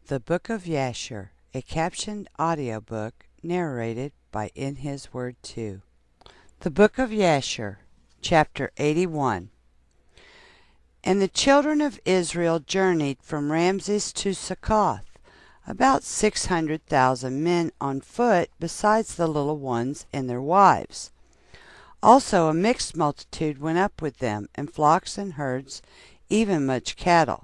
The Book of Jasher, a captioned audiobook narrated by In His Word Too. The Book of Jasher, Chapter 81. And the children of Israel journeyed from Ramses to Succoth, about 600,000 men on foot, besides the little ones and their wives. Also a mixed multitude went up with them, and flocks and herds, even much cattle.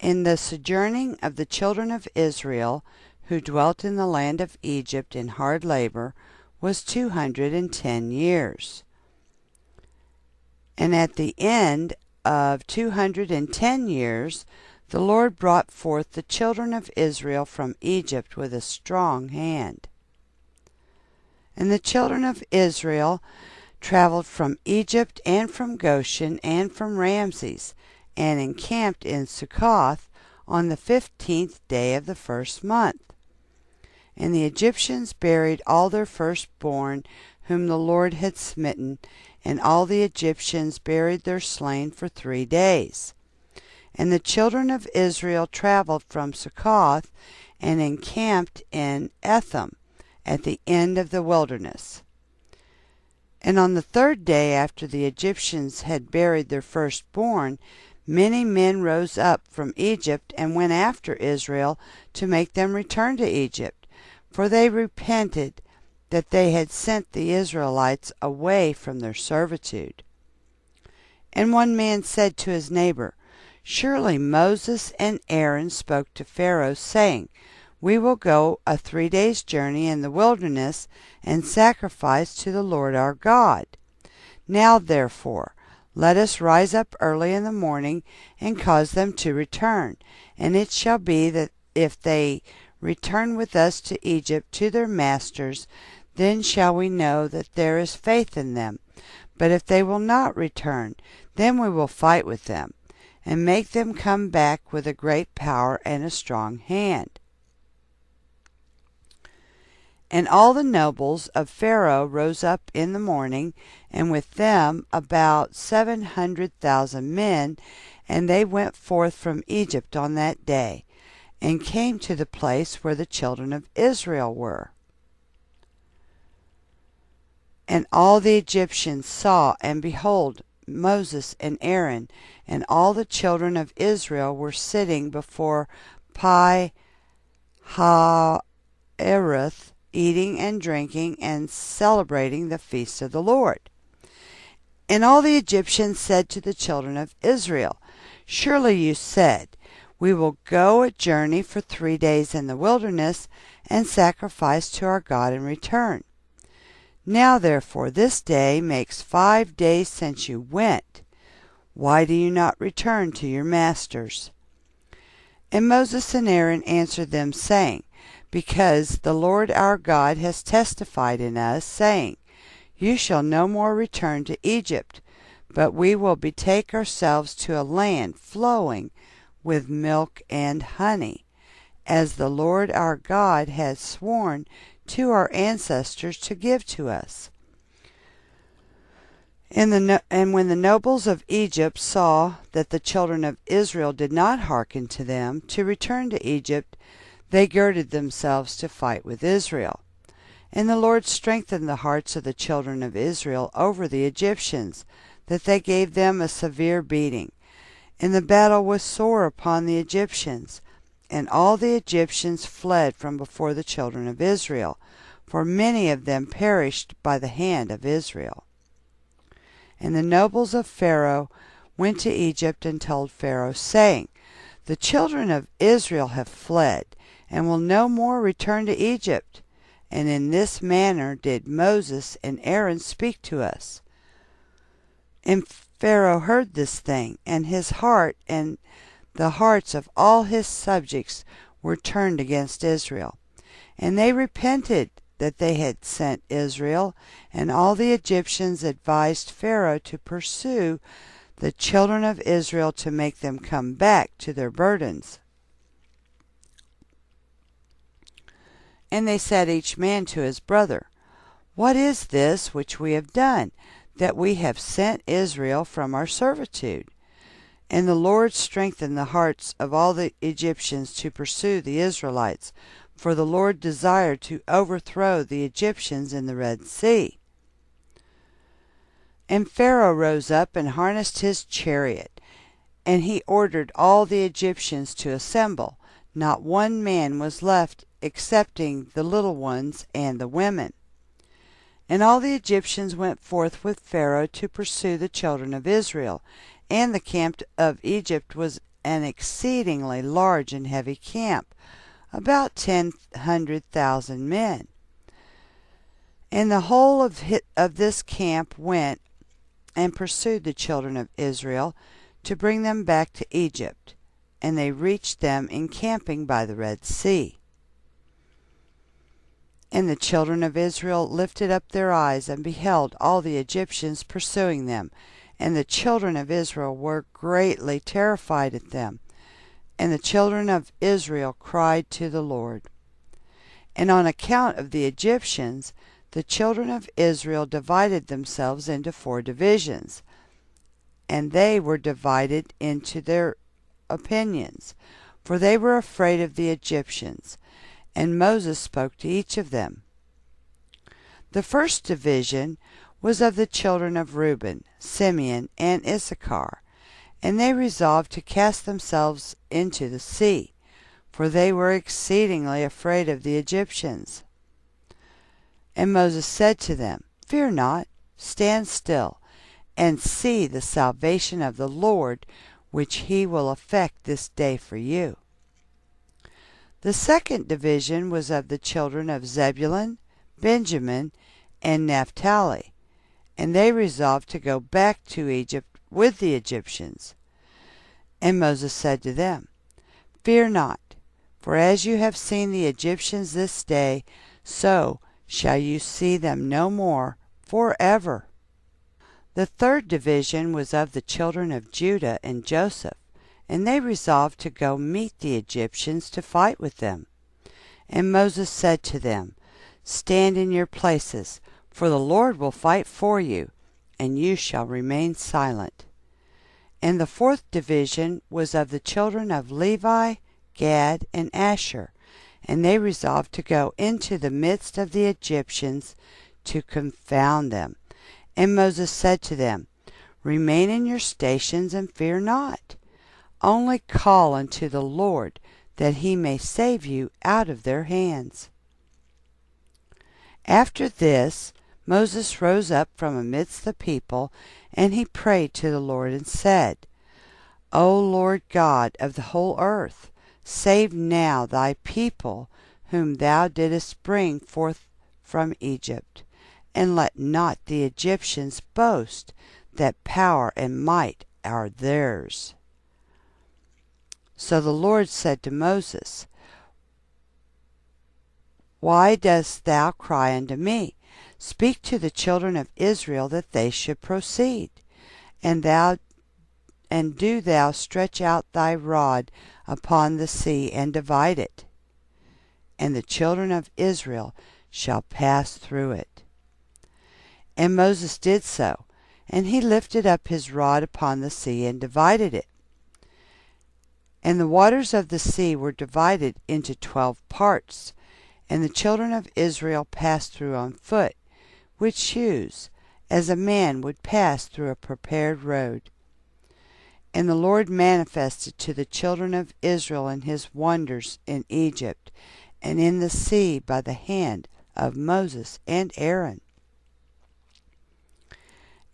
In the sojourning of the children of Israel, who dwelt in the land of Egypt in hard labor, was 210 years. And at the end of 210 years, the Lord brought forth the children of Israel from Egypt with a strong hand. And the children of Israel traveled from Egypt and from Goshen and from Ramses, and encamped in Succoth on the 15th day of the first month. And the Egyptians buried all their firstborn whom the Lord had smitten, and all the Egyptians buried their slain for 3 days. And the children of Israel traveled from Succoth and encamped in Etham at the end of the wilderness. And on the 3rd day after the Egyptians had buried their firstborn, many men rose up from Egypt and went after Israel to make them return to Egypt, for they repented that they had sent the Israelites away from their servitude. And one man said to his neighbor, Surely Moses and Aaron spoke to Pharaoh, saying, We will go a 3 days' journey in the wilderness and sacrifice to the Lord our God. Now therefore, let us rise up early in the morning and cause them to return. And it shall be that if they return with us to Egypt to their masters, then shall we know that there is faith in them. But if they will not return, then we will fight with them, and make them come back with a great power and a strong hand. And all the nobles of Pharaoh rose up in the morning, and with them about 700,000 men, and they went forth from Egypt on that day, and came to the place where the children of Israel were. And all the Egyptians saw, and behold, Moses and Aaron, and all the children of Israel were sitting before Pi Hahiroth, eating and drinking and celebrating the feast of the Lord. And all the Egyptians said to the children of Israel, Surely you said, We will go a journey for 3 days in the wilderness and sacrifice to our God and return. Now therefore this day makes 5 days since you went. Why do you not return to your masters? And Moses and Aaron answered them, saying, Because the Lord our God has testified in us, saying, You shall no more return to Egypt, but we will betake ourselves to a land flowing with milk and honey, as the Lord our God has sworn to our ancestors to give to us. And when the nobles of Egypt saw that the children of Israel did not hearken to them to return to Egypt, they girded themselves to fight with Israel. And the Lord strengthened the hearts of the children of Israel over the Egyptians, that they gave them a severe beating. And the battle was sore upon the Egyptians, and all the Egyptians fled from before the children of Israel, for many of them perished by the hand of Israel. And the nobles of Pharaoh went to Egypt and told Pharaoh, saying, The children of Israel have fled, and will no more return to Egypt. And in this manner did Moses and Aaron speak to us. And Pharaoh heard this thing, and his heart and the hearts of all his subjects were turned against Israel. And they repented that they had sent Israel, and all the Egyptians advised Pharaoh to pursue the children of Israel to make them come back to their burdens. And they said each man to his brother, What is this which we have done, that we have sent Israel from our servitude? And the Lord strengthened the hearts of all the Egyptians to pursue the Israelites, for the Lord desired to overthrow the Egyptians in the Red Sea. And Pharaoh rose up and harnessed his chariot, and he ordered all the Egyptians to assemble. Not one man was left excepting the little ones and the women. And all the Egyptians went forth with Pharaoh to pursue the children of Israel, and the camp of Egypt was an exceedingly large and heavy camp, about 100,000 men. And the whole of this camp went and pursued the children of Israel to bring them back to Egypt, and they reached them encamping by the Red Sea. And the children of Israel lifted up their eyes and beheld all the Egyptians pursuing them, and the children of Israel were greatly terrified at them. And the children of Israel cried to the Lord. And on account of the Egyptians, the children of Israel divided themselves into 4 divisions, and they were divided into their opinions, for they were afraid of the Egyptians. And Moses spoke to each of them. The first division was of the children of Reuben, Simeon, and Issachar, and they resolved to cast themselves into the sea, for they were exceedingly afraid of the Egyptians. And Moses said to them, Fear not, stand still, and see the salvation of the Lord, which he will effect this day for you. The second division was of the children of Zebulun, Benjamin, and Naphtali, and they resolved to go back to Egypt with the Egyptians. And Moses said to them, Fear not, for as you have seen the Egyptians this day, so shall you see them no more forever. The third division was of the children of Judah and Joseph, and they resolved to go meet the Egyptians to fight with them. And Moses said to them, Stand in your places, for the Lord will fight for you, and you shall remain silent. And the fourth division was of the children of Levi, Gad, and Asher, and they resolved to go into the midst of the Egyptians to confound them. And Moses said to them, Remain in your stations and fear not. Only call unto the Lord, that he may save you out of their hands. After this, Moses rose up from amidst the people, and he prayed to the Lord and said, O Lord God of the whole earth, save now thy people, whom thou didst bring forth from Egypt, and let not the Egyptians boast that power and might are theirs. So the Lord said to Moses, Why dost thou cry unto me? Speak to the children of Israel that they should proceed, and do thou stretch out thy rod upon the sea and divide it, and the children of Israel shall pass through it. And Moses did so, and he lifted up his rod upon the sea and divided it. And the waters of the sea were divided into 12 parts, and the children of Israel passed through on foot, with shoes, as a man would pass through a prepared road. And the Lord manifested to the children of Israel in his wonders in Egypt, and in the sea by the hand of Moses and Aaron.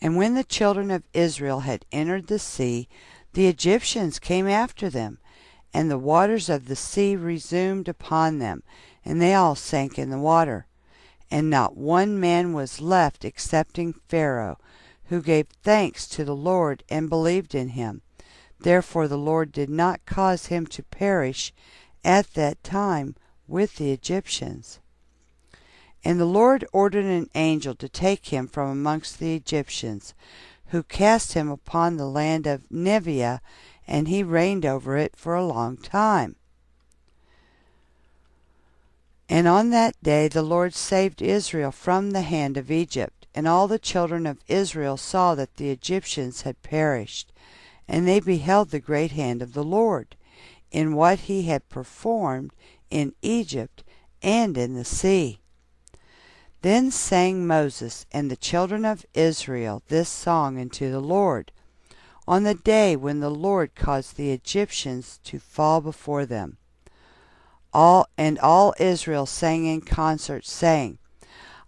And when the children of Israel had entered the sea, the Egyptians came after them, and the waters of the sea resumed upon them, and they all sank in the water. And not one man was left excepting Pharaoh, who gave thanks to the Lord and believed in him. Therefore the Lord did not cause him to perish at that time with the Egyptians. And the Lord ordered an angel to take him from amongst the Egyptians, who cast him upon the land of Neviah, and he reigned over it for a long time. And on that day the Lord saved Israel from the hand of Egypt, and all the children of Israel saw that the Egyptians had perished, and they beheld the great hand of the Lord, in what he had performed in Egypt and in the sea. Then sang Moses and the children of Israel this song unto the Lord, on the day when the Lord caused the Egyptians to fall before them. All Israel sang in concert, saying,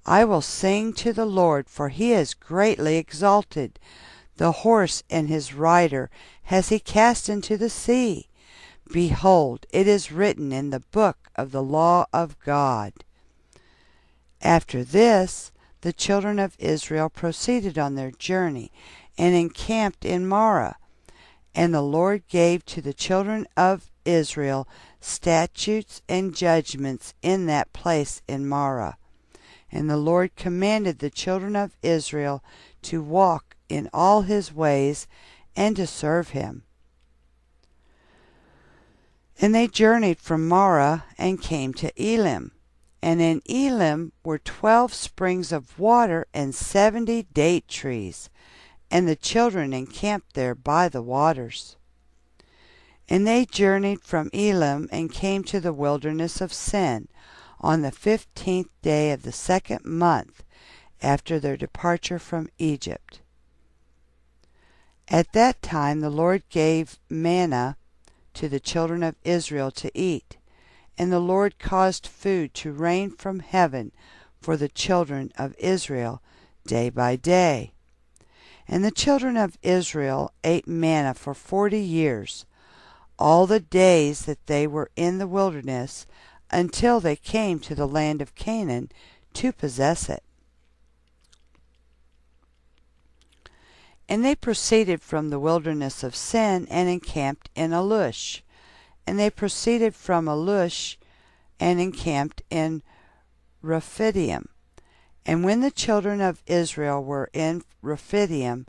I will sing to the Lord, for he is greatly exalted. The horse and his rider has he cast into the sea. Behold, it is written in the book of the law of God. After this, the children of Israel proceeded on their journey, and encamped in Marah. And the Lord gave to the children of Israel statutes and judgments in that place in Marah. And the Lord commanded the children of Israel to walk in all his ways and to serve him. And they journeyed from Marah and came to Elim. And in Elim were 12 springs of water and 70 date trees. And the children encamped there by the waters. And they journeyed from Elim and came to the wilderness of Sin on the 15th day of the 2nd month after their departure from Egypt. At that time the Lord gave manna to the children of Israel to eat, and the Lord caused food to rain from heaven for the children of Israel day by day. And the children of Israel ate manna for 40 years, all the days that they were in the wilderness, until they came to the land of Canaan to possess it. And they proceeded from the wilderness of Sin and encamped in Alush. And they proceeded from Alush and encamped in Rephidim. And when the children of Israel were in Rephidim,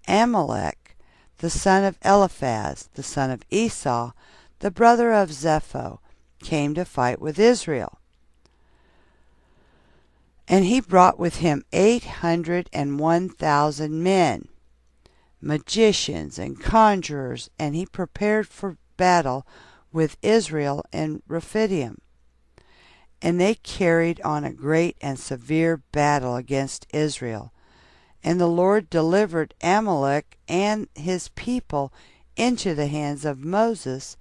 Amalek, the son of Eliphaz, the son of Esau, the brother of Zepho, came to fight with Israel. And he brought with him 801,000 men, magicians and conjurers, and he prepared for battle with Israel in Rephidim. And they carried on a great and severe battle against Israel. And the Lord delivered Amalek and his people into the hands of Moses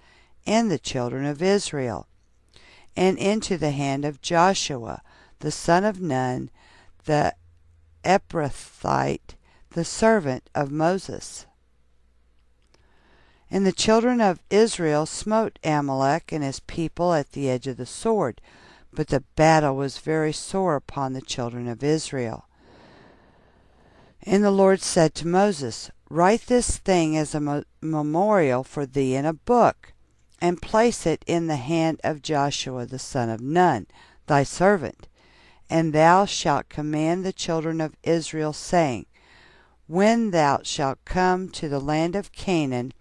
and the children of Israel, and into the hand of Joshua, the son of Nun, the Ephrathite, the servant of Moses. And the children of Israel smote Amalek and his people at the edge of the sword, but the battle was very sore upon the children of Israel. And the Lord said to Moses, Write this thing as a memorial for thee in a book, and place it in the hand of Joshua the son of Nun, thy servant. And thou shalt command the children of Israel, saying, When thou shalt come to the land of Canaan,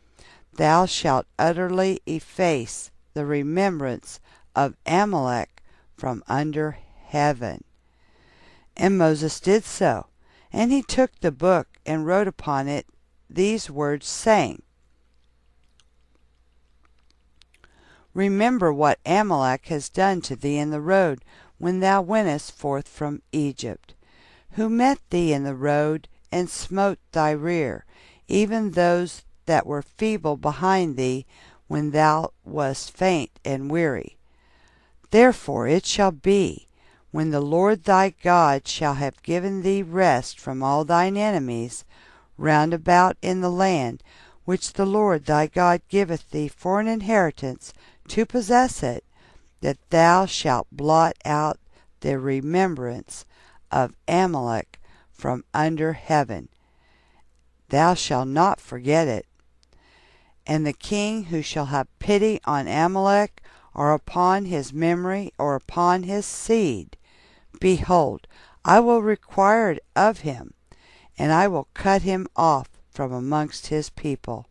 thou shalt utterly efface the remembrance of Amalek from under heaven. And Moses did so. And he took the book and wrote upon it these words, saying, Remember what Amalek has done to thee in the road when thou wentest forth from Egypt, who met thee in the road and smote thy rear, even those that were feeble behind thee when thou wast faint and weary. Therefore it shall be, when the Lord thy God shall have given thee rest from all thine enemies round about in the land which the Lord thy God giveth thee for an inheritance to possess it, that thou shalt blot out the remembrance of Amalek from under heaven. Thou shalt not forget it. And the king who shall have pity on Amalek, or upon his memory, or upon his seed, behold, I will require it of him, and I will cut him off from amongst his people.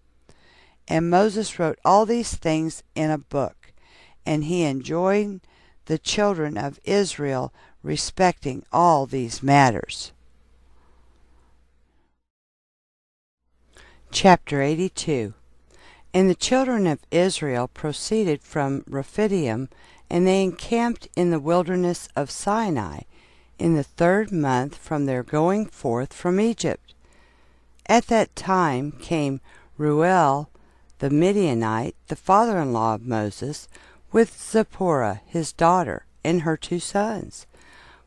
And Moses wrote all these things in a book, and he enjoined the children of Israel respecting all these matters. Chapter 82. And the children of Israel proceeded from Rephidim, and they encamped in the wilderness of Sinai, in the 3rd month from their going forth from Egypt. At that time came Reuel the Midianite, the father-in-law of Moses, with Zipporah his daughter, and her 2 sons.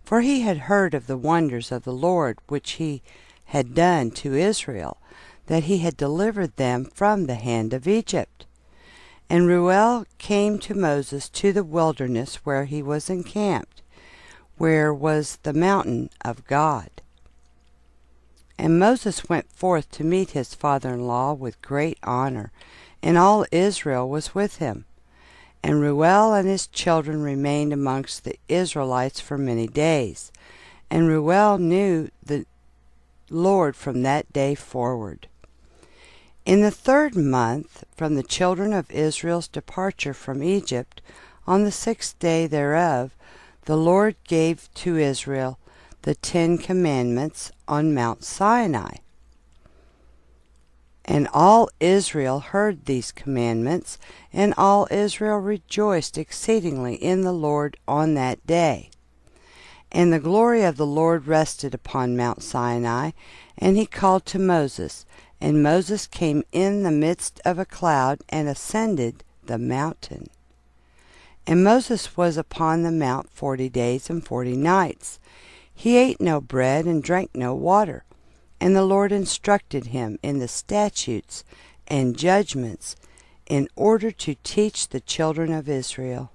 For he had heard of the wonders of the Lord which he had done to Israel, that he had delivered them from the hand of Egypt. And Reuel came to Moses to the wilderness where he was encamped, where was the mountain of God. And Moses went forth to meet his father-in-law with great honor, and all Israel was with him. And Reuel and his children remained amongst the Israelites for many days. And Reuel knew the Lord from that day forward. In the 3rd month from the children of Israel's departure from Egypt, on the 6th day thereof, the Lord gave to Israel the 10 commandments on Mount Sinai. And all Israel heard these commandments, and all Israel rejoiced exceedingly in the Lord on that day. And the glory of the Lord rested upon Mount Sinai, and he called to Moses, and Moses came in the midst of a cloud and ascended the mountain. And Moses was upon the mount 40 days and 40 nights. He ate no bread and drank no water. And the Lord instructed him in the statutes and judgments in order to teach the children of Israel.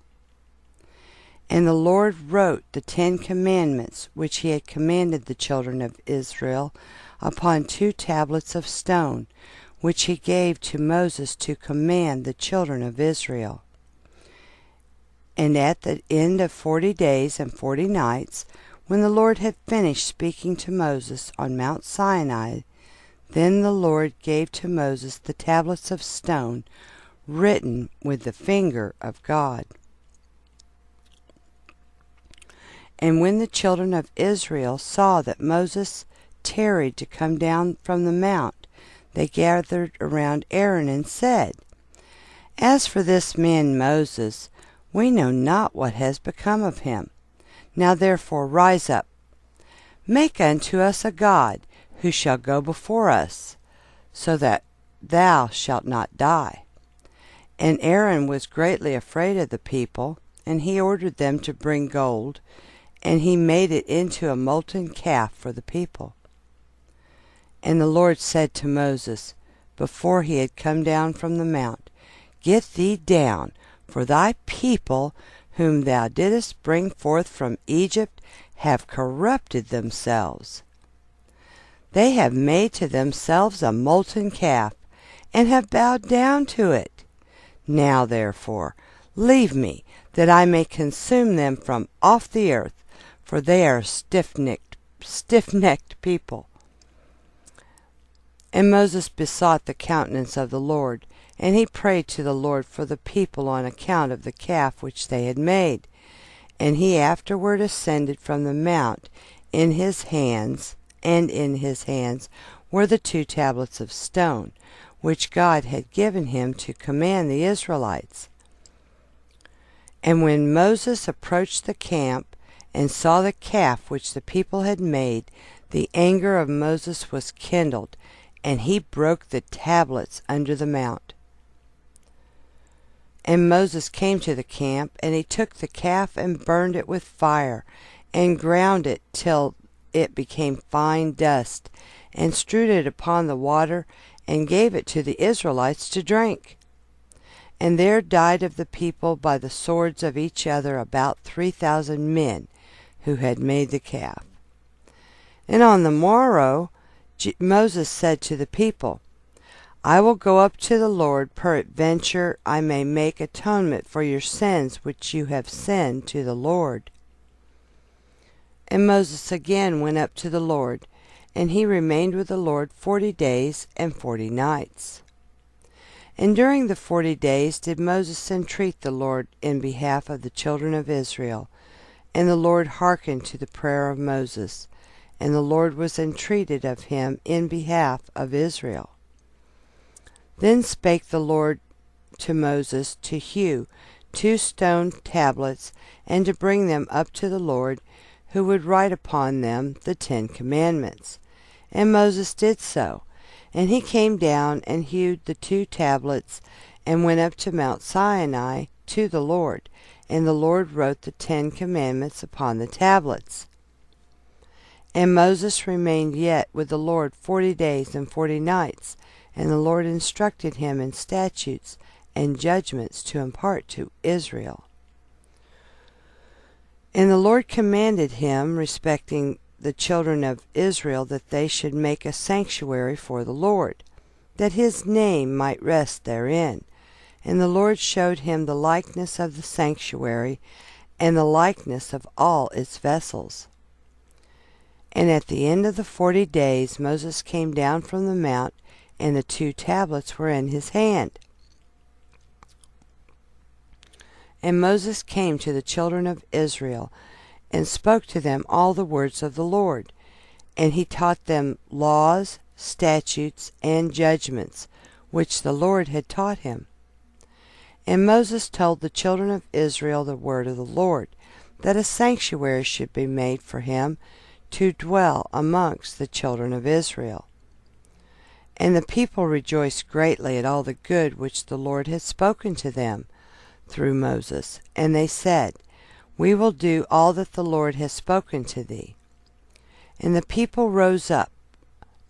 And the Lord wrote the 10 commandments which he had commanded the children of Israel upon 2 tablets of stone, which he gave to Moses to command the children of Israel. And at the end of 40 days and 40 nights, when the Lord had finished speaking to Moses on Mount Sinai, then the Lord gave to Moses the tablets of stone written with the finger of God. And when the children of Israel saw that Moses tarried to come down from the mount, they gathered around Aaron and said, As for this man Moses, we know not what has become of him. Now therefore rise up, make unto us a god, who shall go before us, so that thou shalt not die. And Aaron was greatly afraid of the people, and he ordered them to bring gold, and he made it into a molten calf for the people. And the Lord said to Moses, before he had come down from the mount, Get thee down, for thy people, whom thou didst bring forth from Egypt, have corrupted themselves. They have made to themselves a molten calf, and have bowed down to it. Now therefore leave me, that I may consume them from off the earth, for they are stiff-necked people. And Moses besought the countenance of the Lord, and he prayed to the Lord for the people on account of the calf which they had made. And he afterward ascended from the mount, and in his hands were the 2 tablets of stone, which God had given him to command the Israelites. And when Moses approached the camp, and saw the calf which the people had made, the anger of Moses was kindled, and he broke the tablets under the mount. And Moses came to the camp, and he took the calf and burned it with fire, and ground it till it became fine dust, and strewed it upon the water, and gave it to the Israelites to drink. And there died of the people by the swords of each other about 3,000 men who had made the calf. And on the morrow Moses said to the people, I will go up to the Lord, peradventure I may make atonement for your sins which you have sinned to the Lord. And Moses again went up to the Lord, and he remained with the Lord 40 days and 40 nights. And during the 40 days did Moses entreat the Lord in behalf of the children of Israel, and the Lord hearkened to the prayer of Moses, and the Lord was entreated of him in behalf of Israel. Then spake the Lord to Moses to hew 2 stone tablets, and to bring them up to the Lord, who would write upon them the 10 commandments. And Moses did so. And he came down and hewed the 2 tablets, and went up to Mount Sinai to the Lord. And the Lord wrote the 10 commandments upon the tablets. And Moses remained yet with the Lord 40 days and 40 nights. And the Lord instructed him in statutes and judgments to impart to Israel. And the Lord commanded him respecting the children of Israel that they should make a sanctuary for the Lord, that his name might rest therein. And the Lord showed him the likeness of the sanctuary, and the likeness of all its vessels. And at the end of the 40 days Moses came down from the mount, and the 2 tablets were in his hand. And Moses came to the children of Israel, and spoke to them all the words of the Lord. And he taught them laws, statutes, and judgments, which the Lord had taught him. And Moses told the children of Israel the word of the Lord, that a sanctuary should be made for him to dwell amongst the children of Israel. And the people rejoiced greatly at all the good which the Lord had spoken to them through Moses. And they said, We will do all that the Lord has spoken to thee. And the people rose up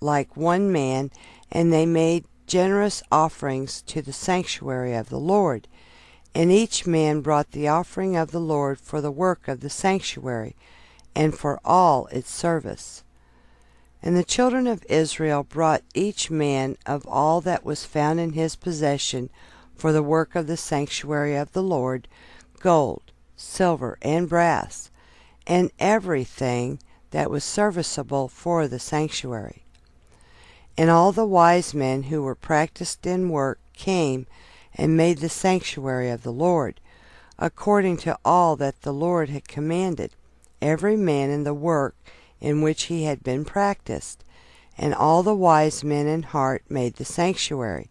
like one man, and they made generous offerings to the sanctuary of the Lord. And each man brought the offering of the Lord for the work of the sanctuary, and for all its service. And the children of Israel brought each man of all that was found in his possession for the work of the sanctuary of the Lord, gold, silver, and brass, and everything that was serviceable for the sanctuary. And all the wise men who were practiced in work came and made the sanctuary of the Lord, according to all that the Lord had commanded, every man in the work in which he had been practiced. And all the wise men in heart made the sanctuary,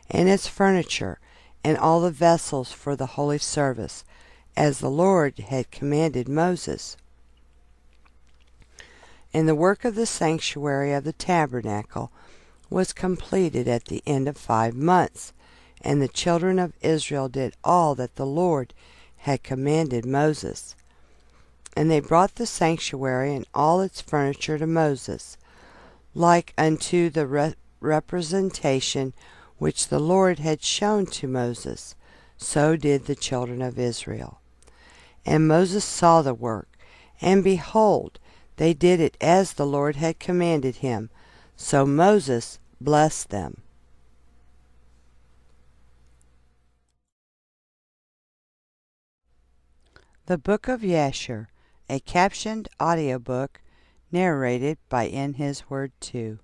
and its furniture, and all the vessels for the holy service, as the Lord had commanded Moses. And the work of the sanctuary of the tabernacle was completed at the end of 5 months. And the children of Israel did all that the Lord had commanded Moses. And they brought the sanctuary and all its furniture to Moses, like unto the representation which the Lord had shown to Moses. So did the children of Israel. And Moses saw the work, and behold, they did it as the Lord had commanded him. So Moses blessed them. The Book of Jasher, a captioned audiobook narrated by In His Word 2.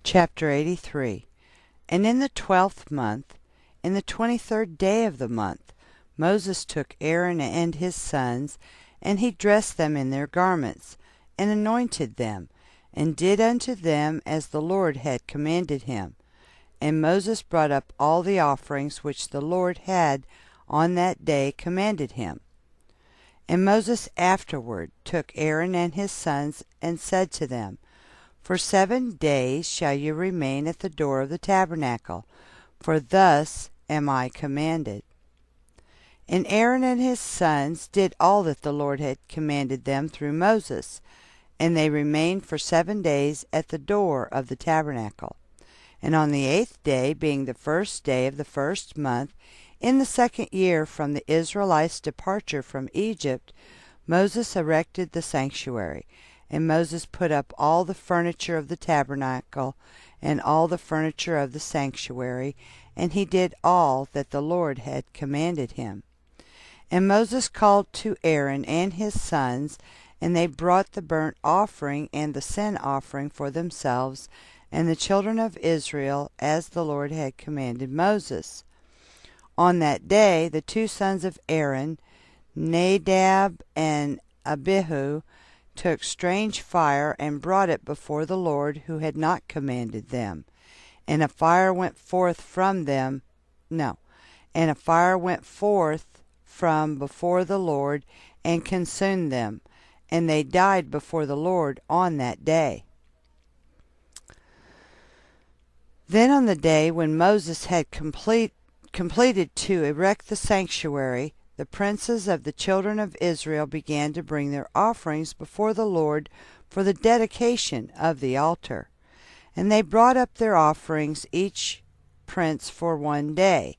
Chapter 83. And in the 12th month, in the 23rd day of the month, Moses took Aaron and his sons, and he dressed them in their garments, and anointed them, and did unto them as the Lord had commanded him. And Moses brought up all the offerings which the Lord had on that day commanded him. And Moses afterward took Aaron and his sons, and said to them, For 7 days shall you remain at the door of the tabernacle, for thus am I commanded. And Aaron and his sons did all that the Lord had commanded them through Moses, and they remained for 7 days at the door of the tabernacle. And on the 8th day, being the 1st day of the 1st month, in the 2nd year from the Israelites' departure from Egypt, Moses erected the sanctuary. And Moses put up all the furniture of the tabernacle, and all the furniture of the sanctuary, and he did all that the Lord had commanded him. And Moses called to Aaron and his sons, and they brought the burnt offering and the sin offering for themselves and the children of Israel, as the Lord had commanded Moses. On that day the 2 sons of Aaron, Nadab and Abihu, took strange fire and brought it before the Lord, who had not commanded them. and a fire went forth from them. No, and a fire went forth from before the Lord and consumed them, and they died before the Lord on that day. Then on the day when Moses had completed to erect the sanctuary, the princes of the children of Israel began to bring their offerings before the Lord for the dedication of the altar. And they brought up their offerings, each prince for 1 day,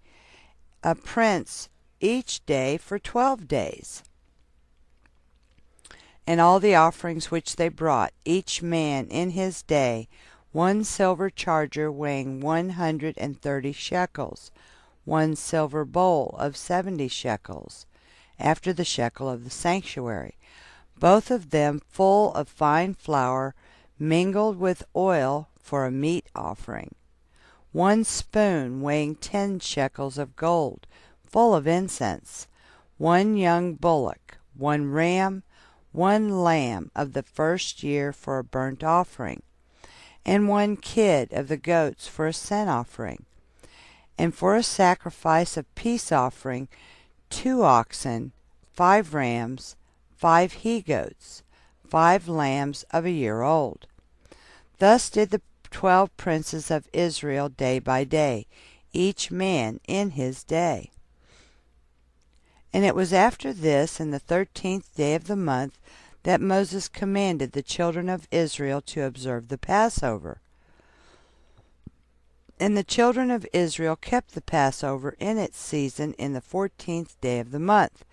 a prince each day for 12 days. And all the offerings which they brought, each man in his day, 1 silver charger weighing 130 shekels, 1 silver bowl of 70 shekels, after the shekel of the sanctuary, both of them full of fine flour, mingled with oil for a meat offering, 1 spoon weighing 10 shekels of gold, full of incense, 1 young bullock, 1 ram, 1 lamb of the first year for a burnt offering, and 1 kid of the goats for a sin offering, and for a sacrifice of peace offering 2 oxen, 5 rams, 5 he-goats, 5 lambs of a year old. Thus did the 12 princes of Israel day by day, each man in his day. And it was after this, in the 13th day of the month, that Moses commanded the children of Israel to observe the Passover. And the children of Israel kept the Passover in its season in the 14th day of the month.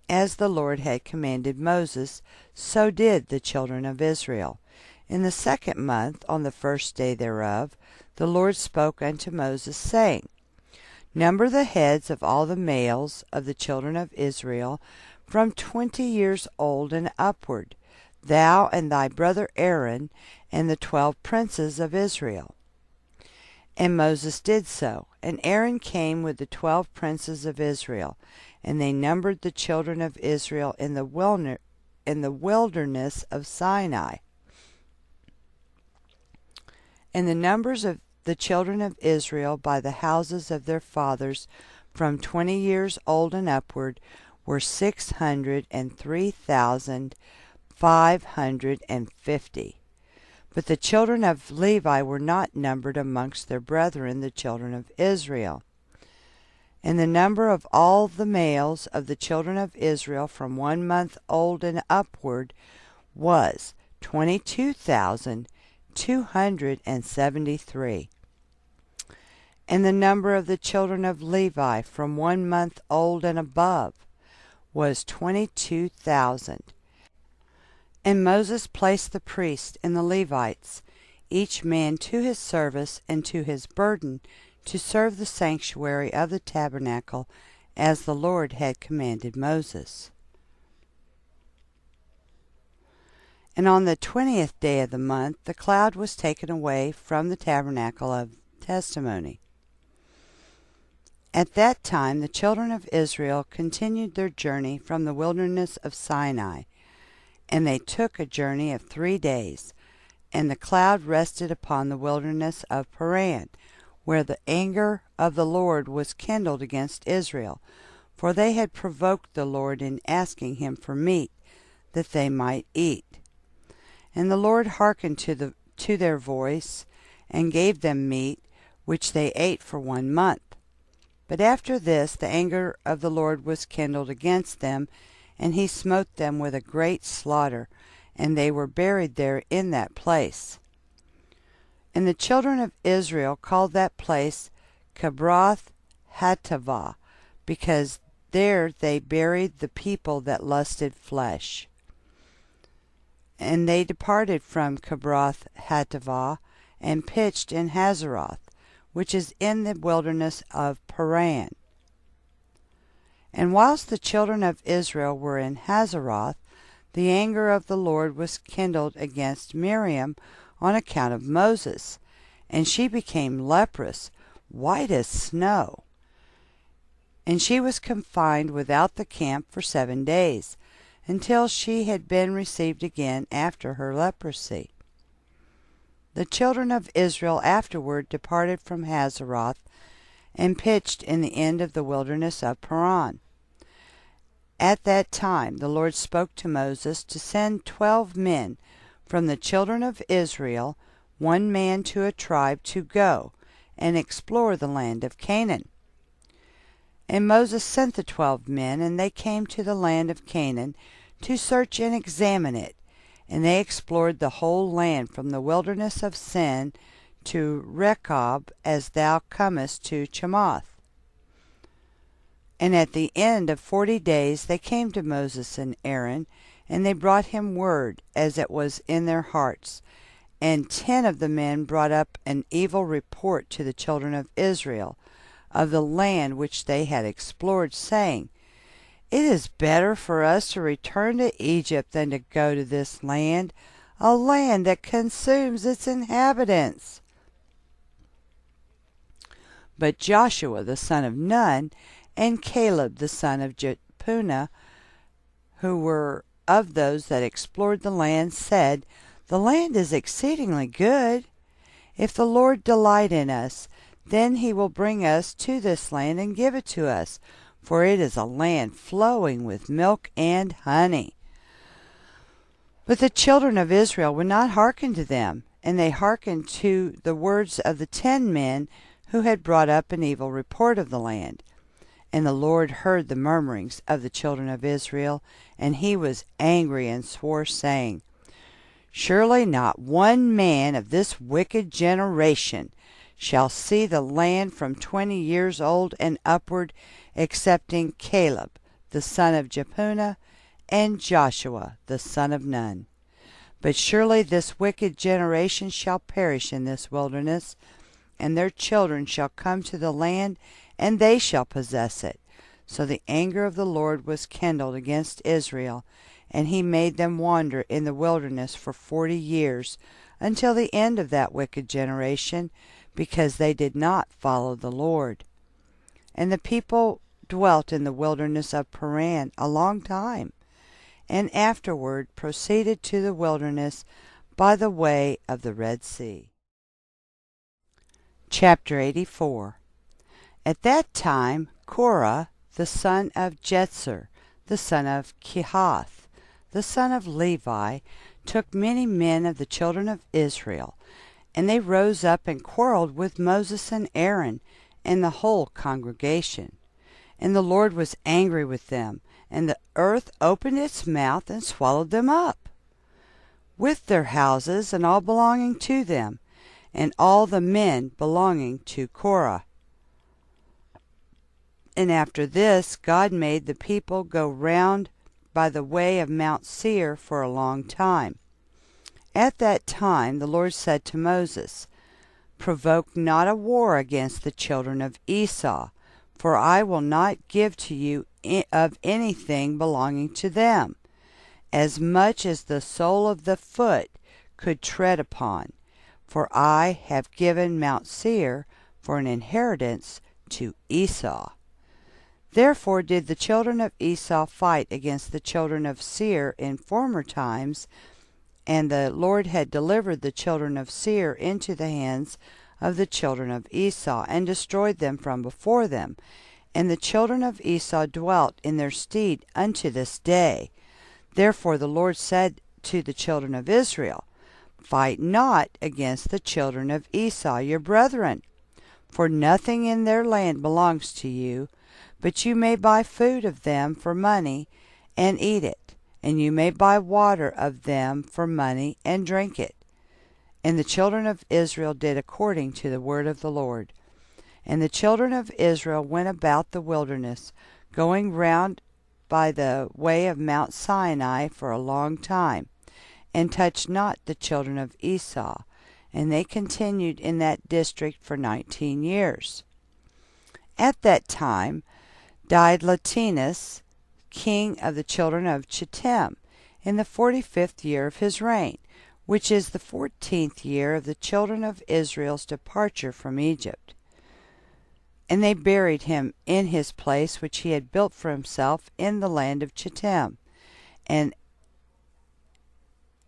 As the Lord had commanded Moses, so did the children of Israel. In the 2nd month, on the 1st day thereof, the Lord spoke unto Moses, saying, Number the heads of all the males of the children of Israel from 20 years old and upward, thou and thy brother Aaron, and the 12 princes of Israel. And Moses did so, and Aaron came with the 12 princes of Israel, and they numbered the children of Israel in the wilderness of Sinai. And the numbers of the children of Israel by the houses of their fathers from 20 years old and upward were 603,550. But the children of Levi were not numbered amongst their brethren, the children of Israel. And the number of all the males of the children of Israel from 1 month old and upward was 22,273. And the number of the children of Levi from 1 month old and above was 22,000. And Moses placed the priests and the Levites, each man to his service and to his burden, to serve the sanctuary of the tabernacle, as the Lord had commanded Moses. And on the 20th day of the month the cloud was taken away from the tabernacle of testimony. At that time the children of Israel continued their journey from the wilderness of Sinai, and they took a journey of 3 days, and the cloud rested upon the wilderness of Paran, where the anger of the Lord was kindled against Israel, for they had provoked the Lord in asking him for meat, that they might eat. And the Lord hearkened to their voice, and gave them meat, which they ate for 1 month. But after this the anger of the Lord was kindled against them, and he smote them with a great slaughter, and they were buried there in that place. And the children of Israel called that place Kibroth Hattaavah, because there they buried the people that lusted flesh. And they departed from Kibroth Hattaavah, and pitched in Hazeroth, which is in the wilderness of Paran. And whilst the children of Israel were in Hazeroth, the anger of the Lord was kindled against Miriam on account of Moses, and she became leprous, white as snow. And she was confined without the camp for 7 days, until she had been received again after her leprosy. The children of Israel afterward departed from Hazeroth, and pitched in the end of the wilderness of Paran. At that time the Lord spoke to Moses to send 12 men from the children of Israel, 1 man to a tribe, to go and explore the land of Canaan. And Moses sent the 12 men, and they came to the land of Canaan to search and examine it. And they explored the whole land from the wilderness of Sin to Rechob, as thou comest to Chemoth. And at the end of 40 days they came to Moses and Aaron, and they brought him word, as it was in their hearts. And 10 of the men brought up an evil report to the children of Israel of the land which they had explored, saying, It is better for us to return to Egypt than to go to this land, a land that consumes its inhabitants. But Joshua the son of Nun and Caleb the son of Jephunneh, who were of those that explored the land, said, The land is exceedingly good. If the Lord delight in us, then he will bring us to this land and give it to us, for it is a land flowing with milk and honey. But the children of Israel would not hearken to them, and they hearkened to the words of the 10 men who had brought up an evil report of the land. And the Lord heard the murmurings of the children of Israel, and he was angry and swore, saying, Surely not 1 man of this wicked generation shall see the land from 20 years old and upward, excepting Caleb the son of Jephunneh and Joshua the son of Nun. But surely this wicked generation shall perish in this wilderness, and their children shall come to the land, and they shall possess it. So the anger of the Lord was kindled against Israel, and he made them wander in the wilderness for 40 years, until the end of that wicked generation, because they did not follow the Lord. And the people dwelt in the wilderness of Paran a long time, and afterward proceeded to the wilderness by the way of the Red Sea. Chapter 84. At that time Korah the son of Jasher, the son of Kehath, the son of Levi, took many men of the children of Israel, and they rose up and quarreled with Moses and Aaron and the whole congregation. And the Lord was angry with them, and the earth opened its mouth and swallowed them up, with their houses and all belonging to them, and all the men belonging to Korah. And after this God made the people go round by the way of Mount Seir for a long time. At that time the Lord said to Moses, Provoke not a war against the children of Esau, for I will not give to you of anything belonging to them, as much as the sole of the foot could tread upon, for I have given Mount Seir for an inheritance to Esau. Therefore did the children of Esau fight against the children of Seir in former times, and the Lord had delivered the children of Seir into the hands of the children of Esau, and destroyed them from before them. And the children of Esau dwelt in their stead unto this day. Therefore the Lord said to the children of Israel, Fight not against the children of Esau your brethren, for nothing in their land belongs to you, but you may buy food of them for money, and eat it, and you may buy water of them for money, and drink it. And the children of Israel did according to the word of the Lord. And the children of Israel went about the wilderness, going round by the way of Mount Sinai for a long time, and touched not the children of Esau, and they continued in that district for 19 years. At that time died Latinus, king of the children of Chittim, in the 45th year of his reign, which is the 14th year of the children of Israel's departure from Egypt. And they buried him in his place which he had built for himself in the land of Chittim. And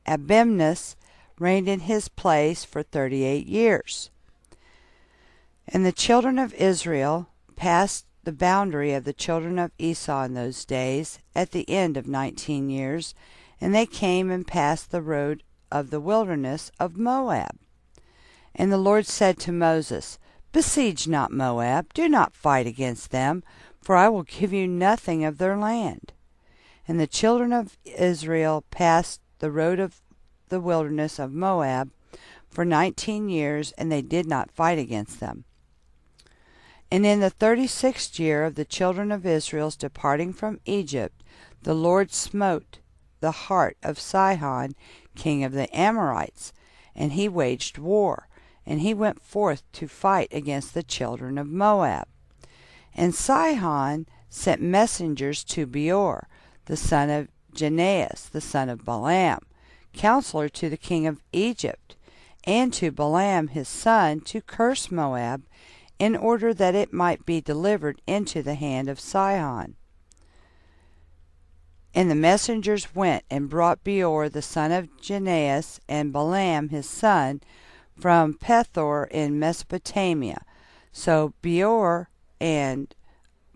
Abimnus reigned in his place for 38 years. And the children of Israel passed the boundary of the children of Esau in those days, at the end of 19 years, and they came and passed the road of the wilderness of Moab. And the Lord said to Moses, Besiege not Moab, do not fight against them, for I will give you nothing of their land. And the children of Israel passed the road of the wilderness of Moab for 19 years, and they did not fight against them. And in the 36th year of the children of Israel's departing from Egypt, the Lord smote the heart of Sihon, king of the Amorites, and he waged war, and he went forth to fight against the children of Moab. And Sihon sent messengers to Beor, the son of Janeas, the son of Balaam, counselor to the king of Egypt, and to Balaam his son, to curse Moab, in order that it might be delivered into the hand of Sihon. And the messengers went and brought Beor the son of Janeas and Balaam his son from Pethor in Mesopotamia. So Beor and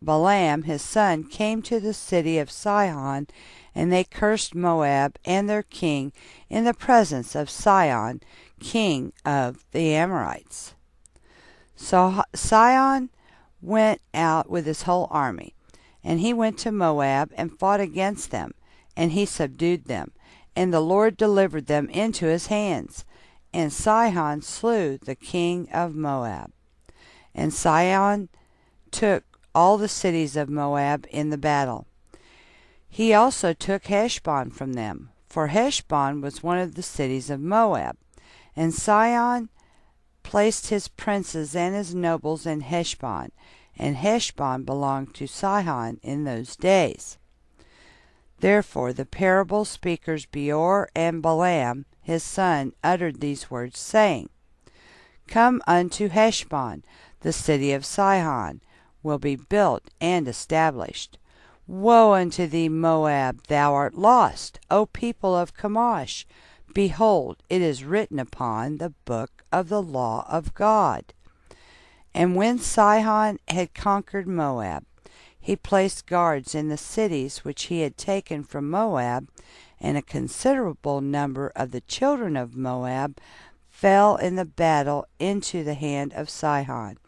Balaam his son came to the city of Sihon, and they cursed Moab and their king in the presence of Sihon, king of the Amorites. So Sihon went out with his whole army, and he went to Moab and fought against them, and he subdued them, and the Lord delivered them into his hands. And Sihon slew the king of Moab. And Sihon took all the cities of Moab in the battle. He also took Heshbon from them, for Heshbon was one of the cities of Moab. And Sihon placed his princes and his nobles in Heshbon, and Heshbon belonged to Sihon in those days. Therefore the parable speakers Beor and Balaam his son uttered these words, saying, Come unto Heshbon, the city of Sihon will be built and established. Woe unto thee, Moab, thou art lost, O people of Chemosh! Behold, it is written upon the book of the law of God. And when Sihon had conquered Moab, he placed guards in the cities which he had taken from Moab, and a considerable number of the children of Moab fell in the battle into the hand of Sihon.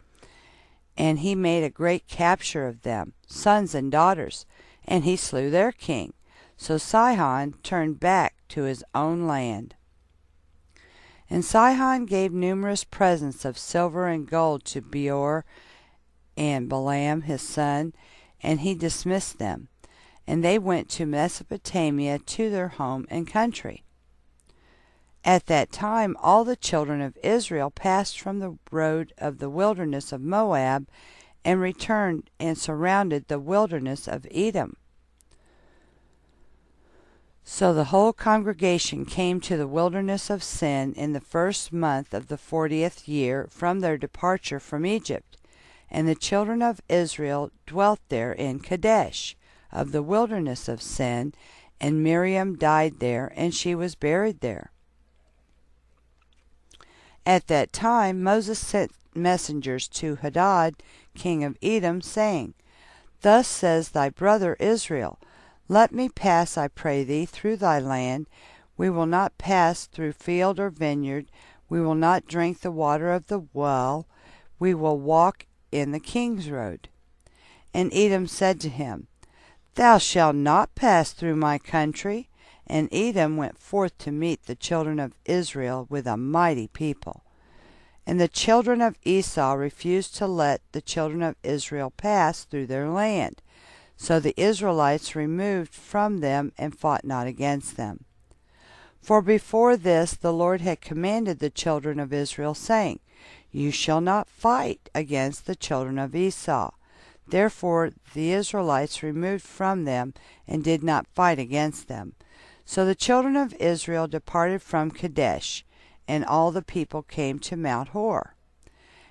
And he made a great capture of them, sons and daughters, and he slew their king. So Sihon turned back to his own land. And Sihon gave numerous presents of silver and gold to Beor and Balaam his son, and he dismissed them. And they went to Mesopotamia to their home and country. At that time all the children of Israel passed from the road of the wilderness of Moab, and returned and surrounded the wilderness of Edom. So the whole congregation came to the wilderness of Sin in the first month of the 40th year from their departure from Egypt. And the children of Israel dwelt there in Kadesh of the wilderness of Sin, and Miriam died there, and she was buried there. At that time Moses sent messengers to Hadad, king of Edom, saying, Thus says thy brother Israel, Let me pass, I pray thee, through thy land. We will not pass through field or vineyard. We will not drink the water of the well. We will walk in the king's road. And Edom said to him, Thou shalt not pass through my country. And Edom went forth to meet the children of Israel with a mighty people. And the children of Esau refused to let the children of Israel pass through their land. So the Israelites removed from them and fought not against them. For before this the Lord had commanded the children of Israel, saying, You shall not fight against the children of Esau. Therefore the Israelites removed from them and did not fight against them. So the children of Israel departed from Kadesh, and all the people came to Mount Hor.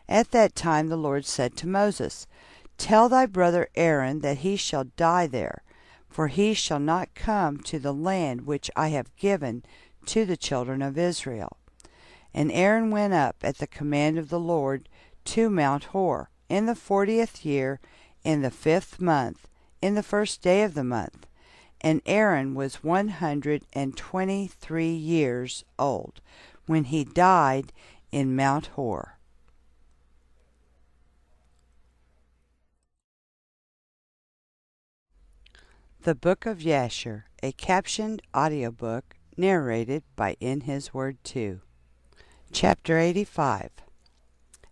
At that time the Lord said to Moses, Tell thy brother Aaron that he shall die there, for he shall not come to the land which I have given to the children of Israel. And Aaron went up at the command of the Lord to Mount Hor in the 40th year, in the 5th month, in the 1st day of the month. And Aaron was 123 years old when he died in Mount Hor. The Book of Jasher, a captioned audiobook narrated by In His Word 2. Chapter 85.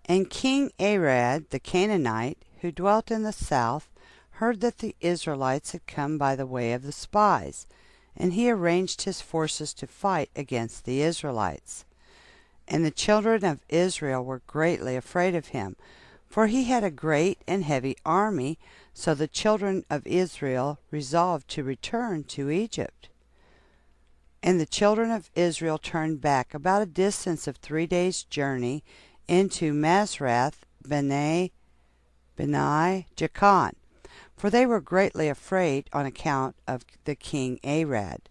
And King Erected the Canaanite, who dwelt in the south, heard that the Israelites had come by the way of the spies, and he arranged his forces to fight against the Israelites. And the children of Israel were greatly afraid of him, for he had a great and heavy army, so the children of Israel resolved to return to Egypt. And the children of Israel turned back about a distance of 3 days' journey into Masrath Beni Jachan, for they were greatly afraid on account of the king Erected.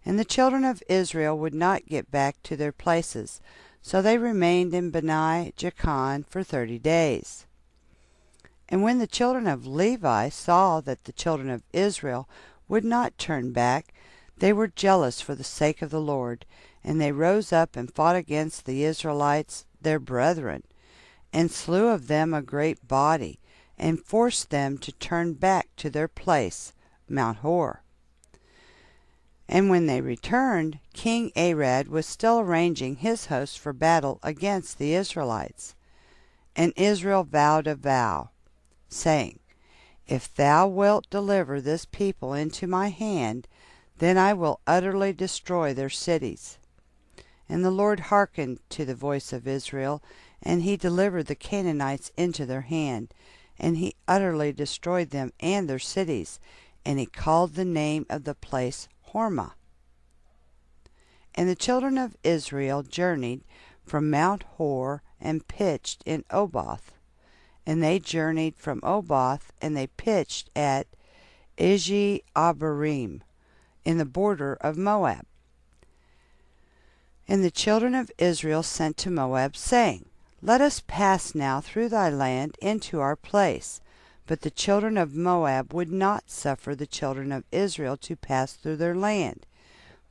And the children of Israel would not get back to their places, so they remained in Beni Jachan for 30 days. And when the children of Levi saw that the children of Israel would not turn back, they were jealous for the sake of the Lord, and they rose up and fought against the Israelites their brethren, and slew of them a great body, and forced them to turn back to their place, Mount Hor. And when they returned, King Erected was still arranging his host for battle against the Israelites. And Israel vowed a vow, saying, If thou wilt deliver this people into my hand, then I will utterly destroy their cities. And the Lord hearkened to the voice of Israel, and he delivered the Canaanites into their hand, and he utterly destroyed them and their cities, and he called the name of the place Hormah. And the children of Israel journeyed from Mount Hor and pitched in Oboth. And they journeyed from Oboth, and they pitched at Abarim, in the border of Moab. And the children of Israel sent to Moab, saying, Let us pass now through thy land into our place. But the children of Moab would not suffer the children of Israel to pass through their land.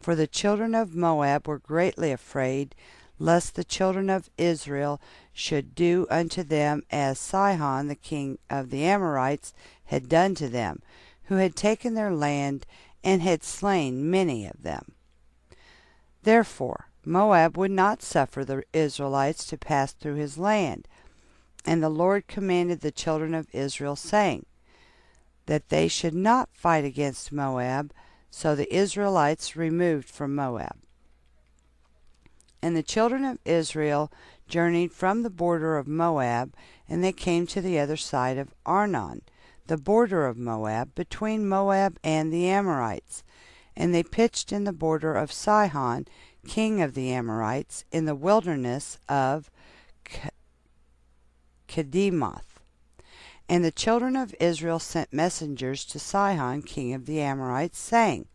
For the children of Moab were greatly afraid, lest the children of Israel should do unto them as Sihon the king of the Amorites had done to them, who had taken their land and had slain many of them. Therefore Moab would not suffer the Israelites to pass through his land. And the Lord commanded the children of Israel, saying, that they should not fight against Moab. So the Israelites removed from Moab. And the children of Israel journeyed from the border of Moab, and they came to the other side of Arnon, the border of Moab, between Moab and the Amorites. And they pitched in the border of Sihon, king of the Amorites, in the wilderness of Kedemoth. And the children of Israel sent messengers to Sihon, king of the Amorites, saying,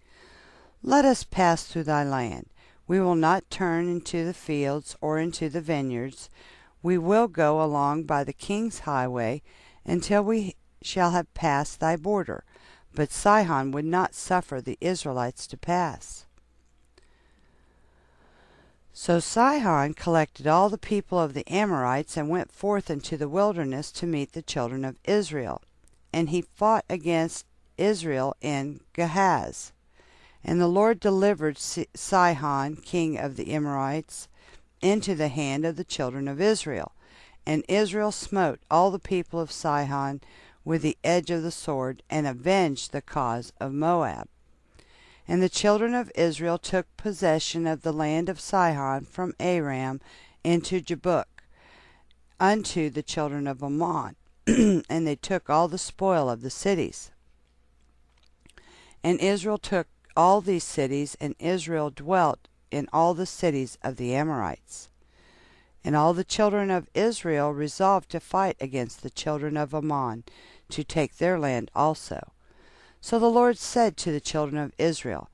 Let us pass through thy land. We will not turn into the fields or into the vineyards. We will go along by the king's highway until we shall have passed thy border. But Sihon would not suffer the Israelites to pass. So Sihon collected all the people of the Amorites and went forth into the wilderness to meet the children of Israel. And he fought against Israel in Gahaz. And the Lord delivered Sihon, king of the Amorites, into the hand of the children of Israel. And Israel smote all the people of Sihon with the edge of the sword, and avenged the cause of Moab. And the children of Israel took possession of the land of Sihon from Aram into Jabbok unto the children of Ammon, and they took all the spoil of the cities. And Israel took all these cities, and Israel dwelt in all the cities of the Amorites. And all the children of Israel resolved to fight against the children of Ammon, to take their land also. So the Lord said to the children of Israel,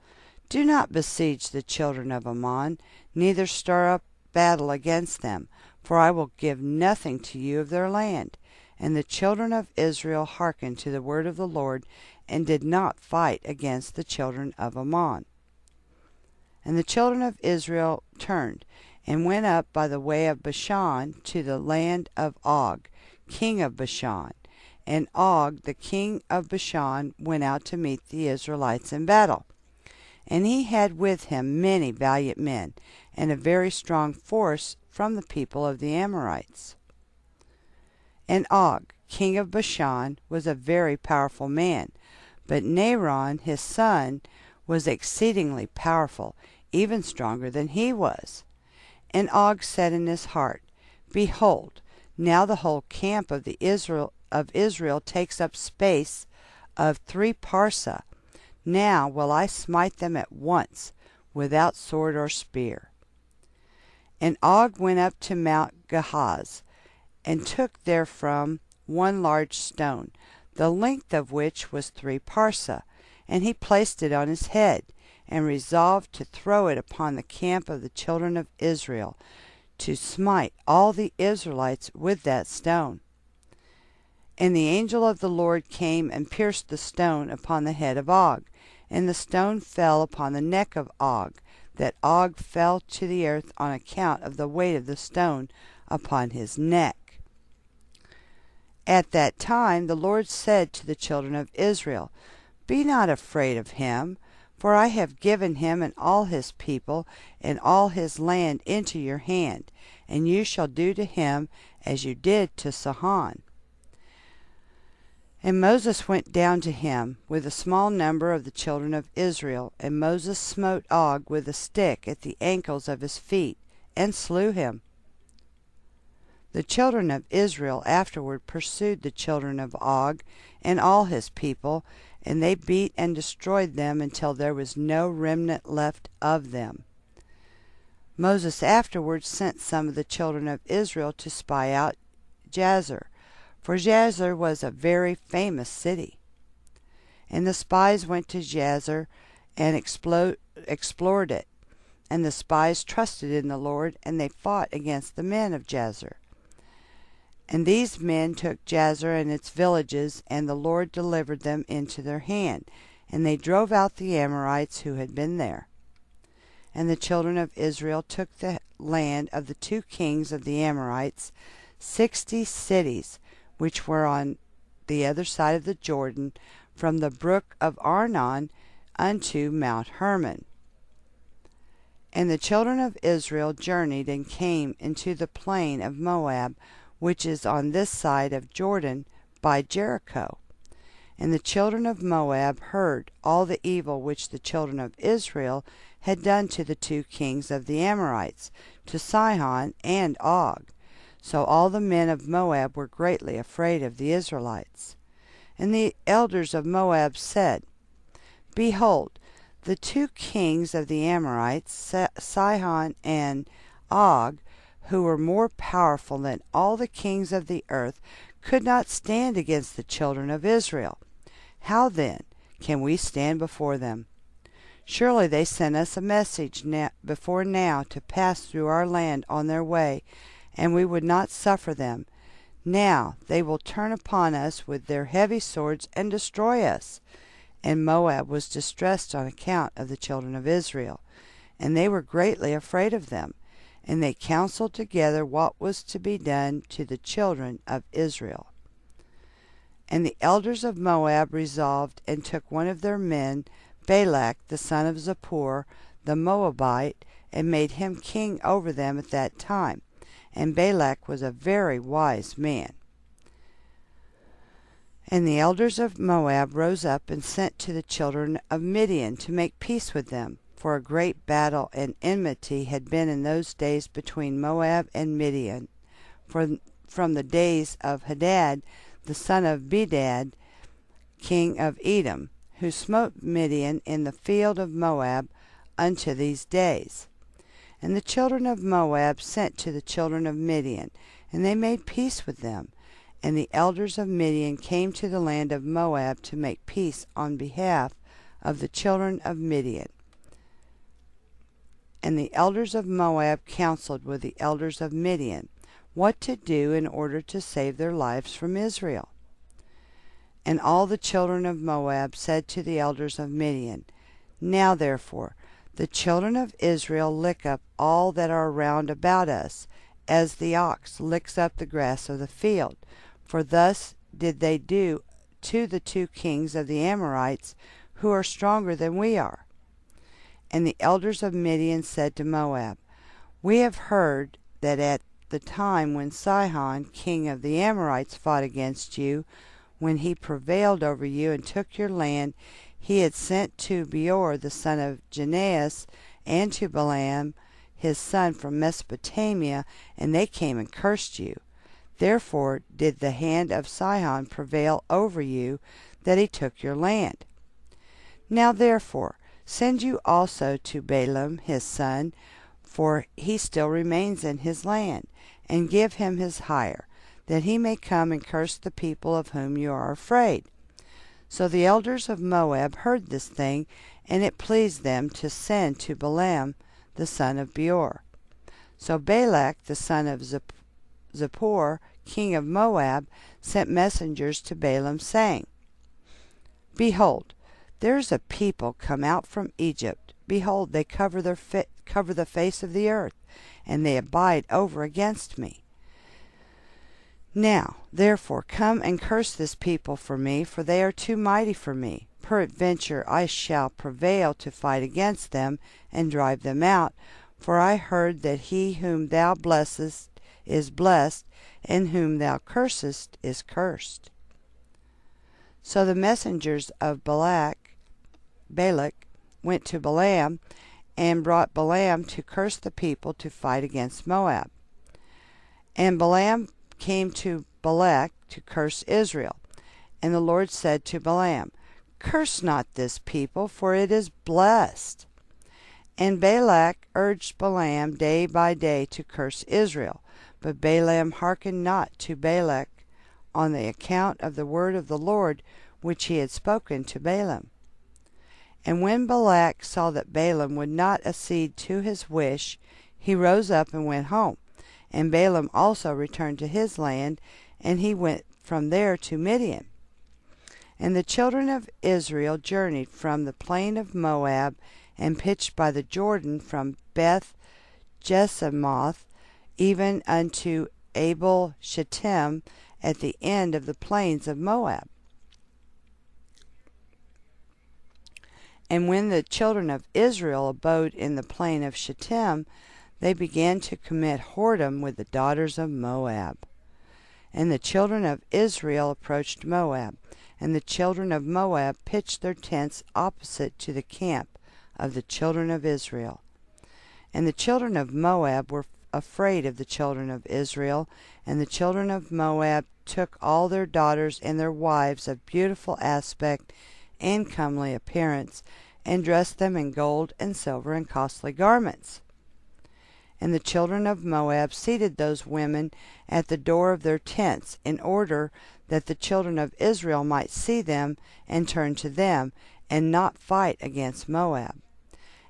Do not besiege the children of Ammon, neither stir up battle against them, for I will give nothing to you of their land. And the children of Israel hearkened to the word of the Lord, and did not fight against the children of Ammon. And the children of Israel turned, and went up by the way of Bashan to the land of Og, king of Bashan. And Og, the king of Bashan, went out to meet the Israelites in battle. And he had with him many valiant men, and a very strong force from the people of the Amorites. And Og, king of Bashan, was a very powerful man, but Naaron his son was exceedingly powerful, even stronger than he was. And Og said in his heart, Behold, now the whole camp of Israel takes up space of 3 parsa. Now will I smite them at once, without sword or spear. And Og went up to Mount Gahaz, and took therefrom one large stone, the length of which was 3 parsa, and he placed it on his head, and resolved to throw it upon the camp of the children of Israel, to smite all the Israelites with that stone. And the angel of the Lord came and pierced the stone upon the head of Og, and the stone fell upon the neck of Og, that Og fell to the earth on account of the weight of the stone upon his neck. At that time the Lord said to the children of Israel, Be not afraid of him, for I have given him and all his people and all his land into your hand, and you shall do to him as you did to Sihon. And Moses went down to him with a small number of the children of Israel, and Moses smote Og with a stick at the ankles of his feet, and slew him. The children of Israel afterward pursued the children of Og and all his people, and they beat and destroyed them until there was no remnant left of them. Moses afterward sent some of the children of Israel to spy out Jasher, for Jasher was a very famous city. And the spies went to Jasher and explored it. And the spies trusted in the Lord, and they fought against the men of Jasher. And these men took Jasher and its villages, and the Lord delivered them into their hand, and they drove out the Amorites who had been there. And the children of Israel took the land of the 2 kings of the Amorites, 60 cities, which were on the other side of the Jordan, from the brook of Arnon unto Mount Hermon. And the children of Israel journeyed and came into the plain of Moab, which is on this side of Jordan by Jericho. And the children of Moab heard all the evil which the children of Israel had done to the 2 kings of the Amorites, to Sihon and Og. So all the men of Moab were greatly afraid of the Israelites. And the elders of Moab said, Behold, the 2 kings of the Amorites, Sihon and Og, who were more powerful than all the kings of the earth, could not stand against the children of Israel. How then can we stand before them? Surely they sent us a message before now to pass through our land on their way, and we would not suffer them. Now they will turn upon us with their heavy swords and destroy us. And Moab was distressed on account of the children of Israel, and they were greatly afraid of them. And they counseled together what was to be done to the children of Israel. And the elders of Moab resolved, and took one of their men, Balak the son of Zippor, the Moabite, and made him king over them at that time. And Balak was a very wise man. And the elders of Moab rose up and sent to the children of Midian to make peace with them. For a great battle and enmity had been in those days between Moab and Midian, from the days of Hadad the son of Bedad, king of Edom, who smote Midian in the field of Moab unto these days. And the children of Moab sent to the children of Midian, and they made peace with them. And the elders of Midian came to the land of Moab to make peace on behalf of the children of Midian. And the elders of Moab counseled with the elders of Midian what to do in order to save their lives from Israel. And all the children of Moab said to the elders of Midian, Now therefore the children of Israel lick up all that are round about us, as the ox licks up the grass of the field. For thus did they do to the 2 kings of the Amorites, who are stronger than we are. And the elders of Midian said to Moab, We have heard that at the time when Sihon, king of the Amorites, fought against you, when he prevailed over you and took your land, he had sent to Beor the son of Janeas, and to Balaam his son from Mesopotamia, and they came and cursed you. Therefore did the hand of Sihon prevail over you, that he took your land. Now therefore send you also to Balaam his son, for he still remains in his land, and give him his hire, that he may come and curse the people of whom you are afraid. So the elders of Moab heard this thing, and it pleased them to send to Balaam the son of Beor. So Balak the son of Zippor, king of Moab, sent messengers to Balaam, saying, Behold, there is a people come out from Egypt. Behold, they cover the face of the earth, and they abide over against me. Now, therefore, come and curse this people for me, for they are too mighty for me. Peradventure I shall prevail to fight against them, and drive them out. For I heard that he whom thou blessest is blessed, and whom thou cursest is cursed. So the messengers of Balak went to Balaam, and brought Balaam to curse the people to fight against Moab. And Balaam came to Balak to curse Israel. And the Lord said to Balaam, Curse not this people, for it is blessed. And Balak urged Balaam day by day to curse Israel. But Balaam hearkened not to Balak on the account of the word of the Lord which he had spoken to Balaam. And when Balak saw that Balaam would not accede to his wish, he rose up and went home. And Balaam also returned to his land, and he went from there to Midian. And the children of Israel journeyed from the plain of Moab, and pitched by the Jordan from Beth Jesimoth even unto Abel Shittim, at the end of the plains of Moab. And when the children of Israel abode in the plain of Shittim, they began to commit whoredom with the daughters of Moab. And the children of Israel approached Moab, and the children of Moab pitched their tents opposite to the camp of the children of Israel. And the children of Moab were afraid of the children of Israel, and the children of Moab took all their daughters and their wives of beautiful aspect and comely appearance, and dressed them in gold and silver and costly garments. And the children of Moab seated those women at the door of their tents, in order that the children of Israel might see them and turn to them, and not fight against Moab.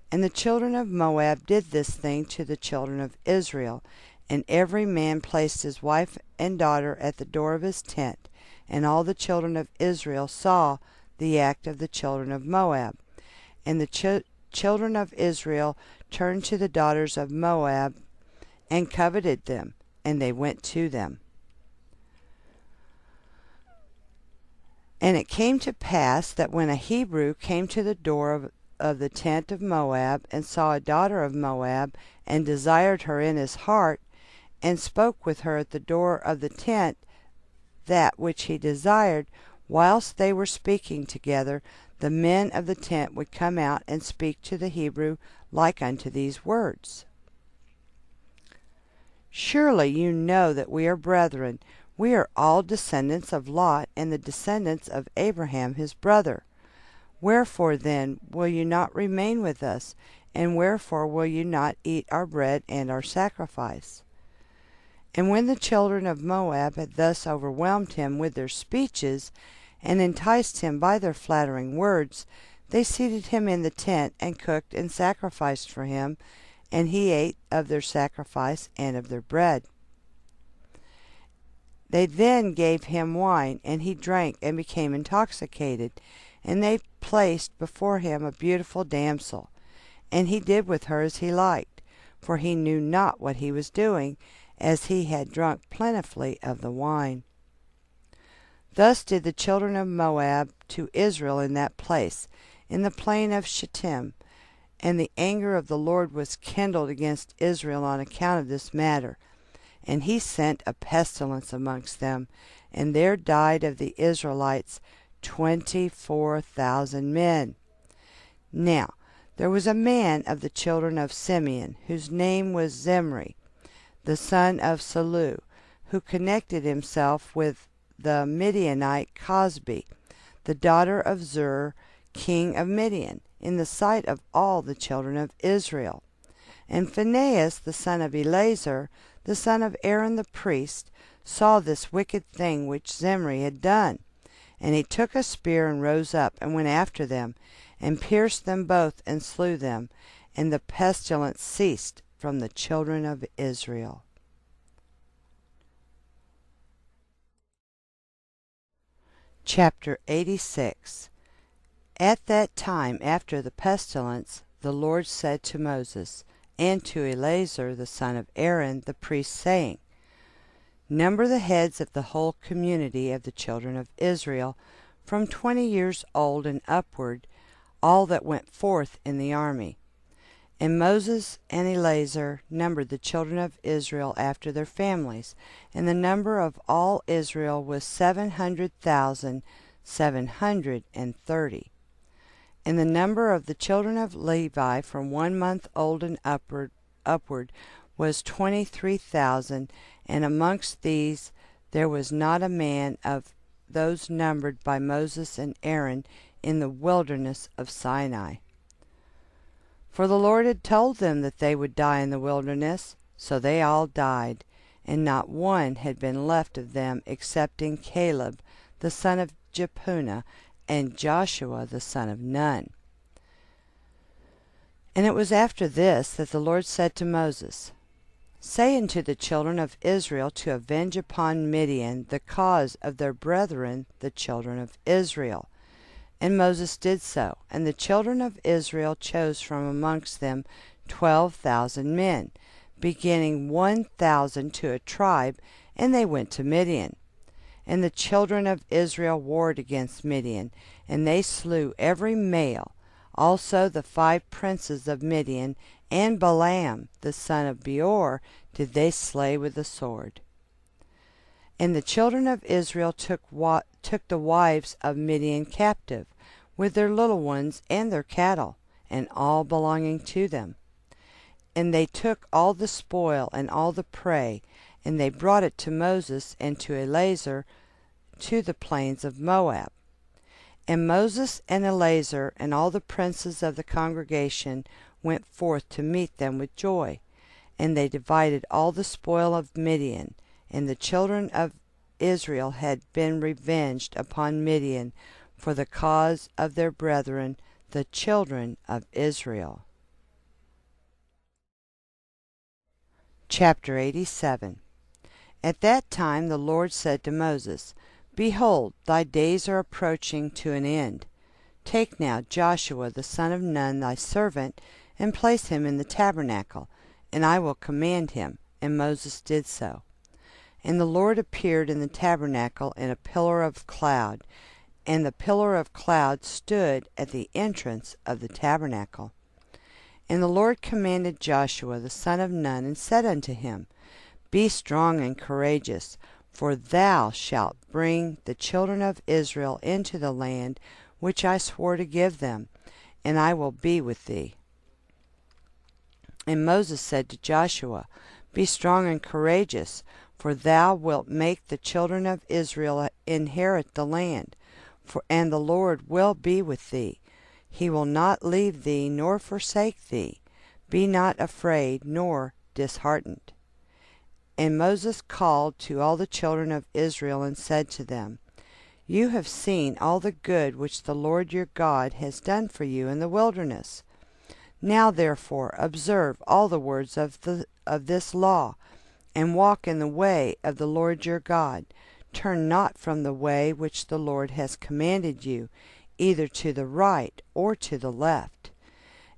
And the children of Moab did this thing to the children of Israel, and every man placed his wife and daughter at the door of his tent. And all the children of Israel saw the act of the children of Moab. And the children of Israel turned to the daughters of Moab, and coveted them, and they went to them. And it came to pass that when a Hebrew came to the door of the tent of Moab, and saw a daughter of Moab, and desired her in his heart, and spoke with her at the door of the tent that which he desired, whilst they were speaking together, the men of the tent would come out and speak to the Hebrew like unto these words. Surely you know that we are brethren. We are all descendants of Lot, and the descendants of Abraham his brother. Wherefore then will you not remain with us, and wherefore will you not eat our bread and our sacrifice? And when the children of Moab had thus overwhelmed him with their speeches, and enticed him by their flattering words, they seated him in the tent, and cooked and sacrificed for him, and he ate of their sacrifice and of their bread. They then gave him wine, and he drank and became intoxicated. And they placed before him a beautiful damsel, and he did with her as he liked, for he knew not what he was doing, as he had drunk plentifully of the wine. Thus did the children of Moab to Israel in that place, in the plain of Shittim. And the anger of the Lord was kindled against Israel on account of this matter. And he sent a pestilence amongst them, and there died of the Israelites 24,000 men. Now there was a man of the children of Simeon, whose name was Zimri, the son of Salu, who connected himself with the Midianite Cosbi, the daughter of Zur, king of Midian, in the sight of all the children of Israel. And Phinehas, the son of Eleazar, the son of Aaron the priest, saw this wicked thing which Zimri had done. And he took a spear and rose up and went after them, and pierced them both and slew them. And the pestilence ceased from the children of Israel. Chapter 86. At that time after the pestilence, the Lord said to Moses, and to Eleazar the son of Aaron the priest, saying, Number the heads of the whole community of the children of Israel, from 20 years old and upward, all that went forth in the army. And Moses and Eleazar numbered the children of Israel after their families, and the number of all Israel was 700,730. And the number of the children of Levi from 1 month old and upward was 23,000, and amongst these there was not a man of those numbered by Moses and Aaron in the wilderness of Sinai. For the Lord had told them that they would die in the wilderness, so they all died, and not one had been left of them excepting Caleb the son of Jephunneh, and Joshua the son of Nun. And it was after this that the Lord said to Moses, Say unto the children of Israel to avenge upon Midian the cause of their brethren the children of Israel. And Moses did so, and the children of Israel chose from amongst them 12,000 men, beginning 1,000 to a tribe, and they went to Midian. And the children of Israel warred against Midian, and they slew every male, also the 5 princes of Midian, and Balaam the son of Beor did they slay with the sword. And the children of Israel took the wives of Midian captive, with their little ones and their cattle, and all belonging to them. And they took all the spoil and all the prey, and they brought it to Moses and to Eleazar to the plains of Moab. And Moses and Eleazar and all the princes of the congregation went forth to meet them with joy. And they divided all the spoil of Midian, and the children of Israel had been revenged upon Midian for the cause of their brethren, the children of Israel. Chapter 87. At that time the Lord said to Moses, Behold, thy days are approaching to an end. Take now Joshua the son of Nun thy servant, and place him in the tabernacle, and I will command him. And Moses did so. And the Lord appeared in the tabernacle in a pillar of cloud, and the pillar of cloud stood at the entrance of the tabernacle. And the Lord commanded Joshua the son of Nun, and said unto him, Be strong and courageous, for thou shalt bring the children of Israel into the land which I swore to give them, and I will be with thee. And Moses said to Joshua, Be strong and courageous, for thou wilt make the children of Israel inherit the land, and the Lord will be with thee. He will not leave thee nor forsake thee. Be not afraid nor disheartened. And Moses called to all the children of Israel and said to them, You have seen all the good which the Lord your God has done for you in the wilderness. Now therefore observe all the words of this law, and walk in the way of the Lord your God. Turn not from the way which the Lord has commanded you, either to the right or to the left.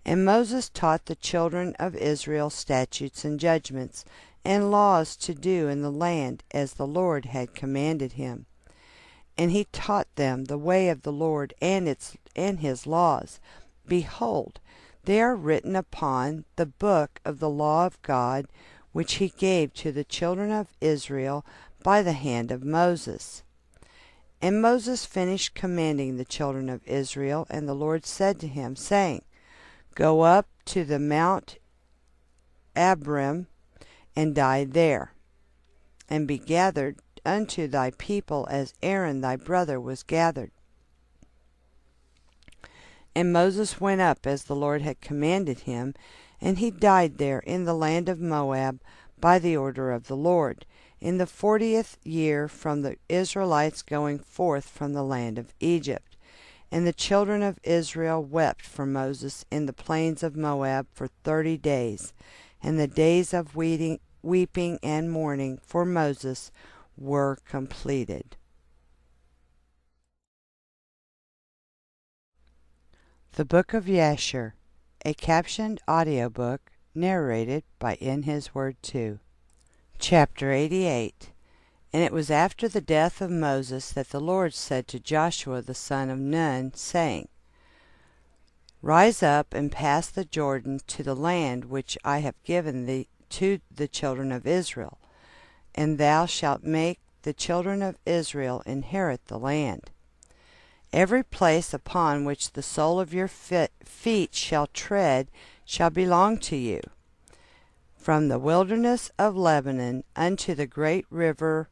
And Moses taught the children of Israel statutes and judgments, and laws to do in the land, as the Lord had commanded him. And he taught them the way of the Lord and his laws. Behold, they are written upon the book of the law of God, which he gave to the children of Israel by the hand of Moses. And Moses finished commanding the children of Israel, and the Lord said to him, saying, Go up to the Mount Abarim, and die there, and be gathered unto thy people as Aaron thy brother was gathered. And Moses went up as the Lord had commanded him, and he died there in the land of Moab by the order of the Lord, in the 40th year from the Israelites going forth from the land of Egypt. And the children of Israel wept for Moses in the plains of Moab for 30 days, and the days of weeping and mourning for Moses were completed. The Book of Jasher, a captioned audiobook narrated by In His Word 2. Chapter 88. And it was after the death of Moses that the Lord said to Joshua the son of Nun, saying, Rise up and pass the Jordan to the land which I have given thee to the children of Israel, and thou shalt make the children of Israel inherit the land. Every place upon which the sole of your feet shall tread shall belong to you. From the wilderness of Lebanon unto the great river,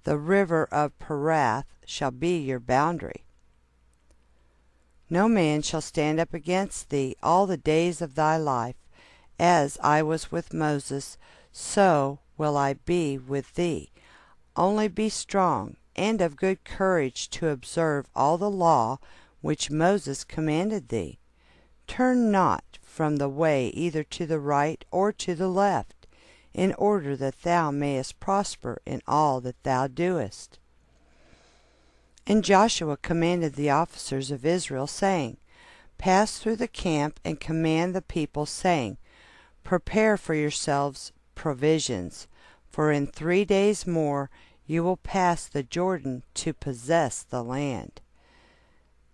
the river of Perath, shall be your boundary. No man shall stand up against thee all the days of thy life. As I was with Moses, so will I be with thee. Only be strong and of good courage to observe all the law which Moses commanded thee. Turn not from the way either to the right or to the left, in order that thou mayest prosper in all that thou doest. And Joshua commanded the officers of Israel, saying, Pass through the camp and command the people, saying, Prepare for yourselves provisions, for in 3 days more you will pass the Jordan to possess the land.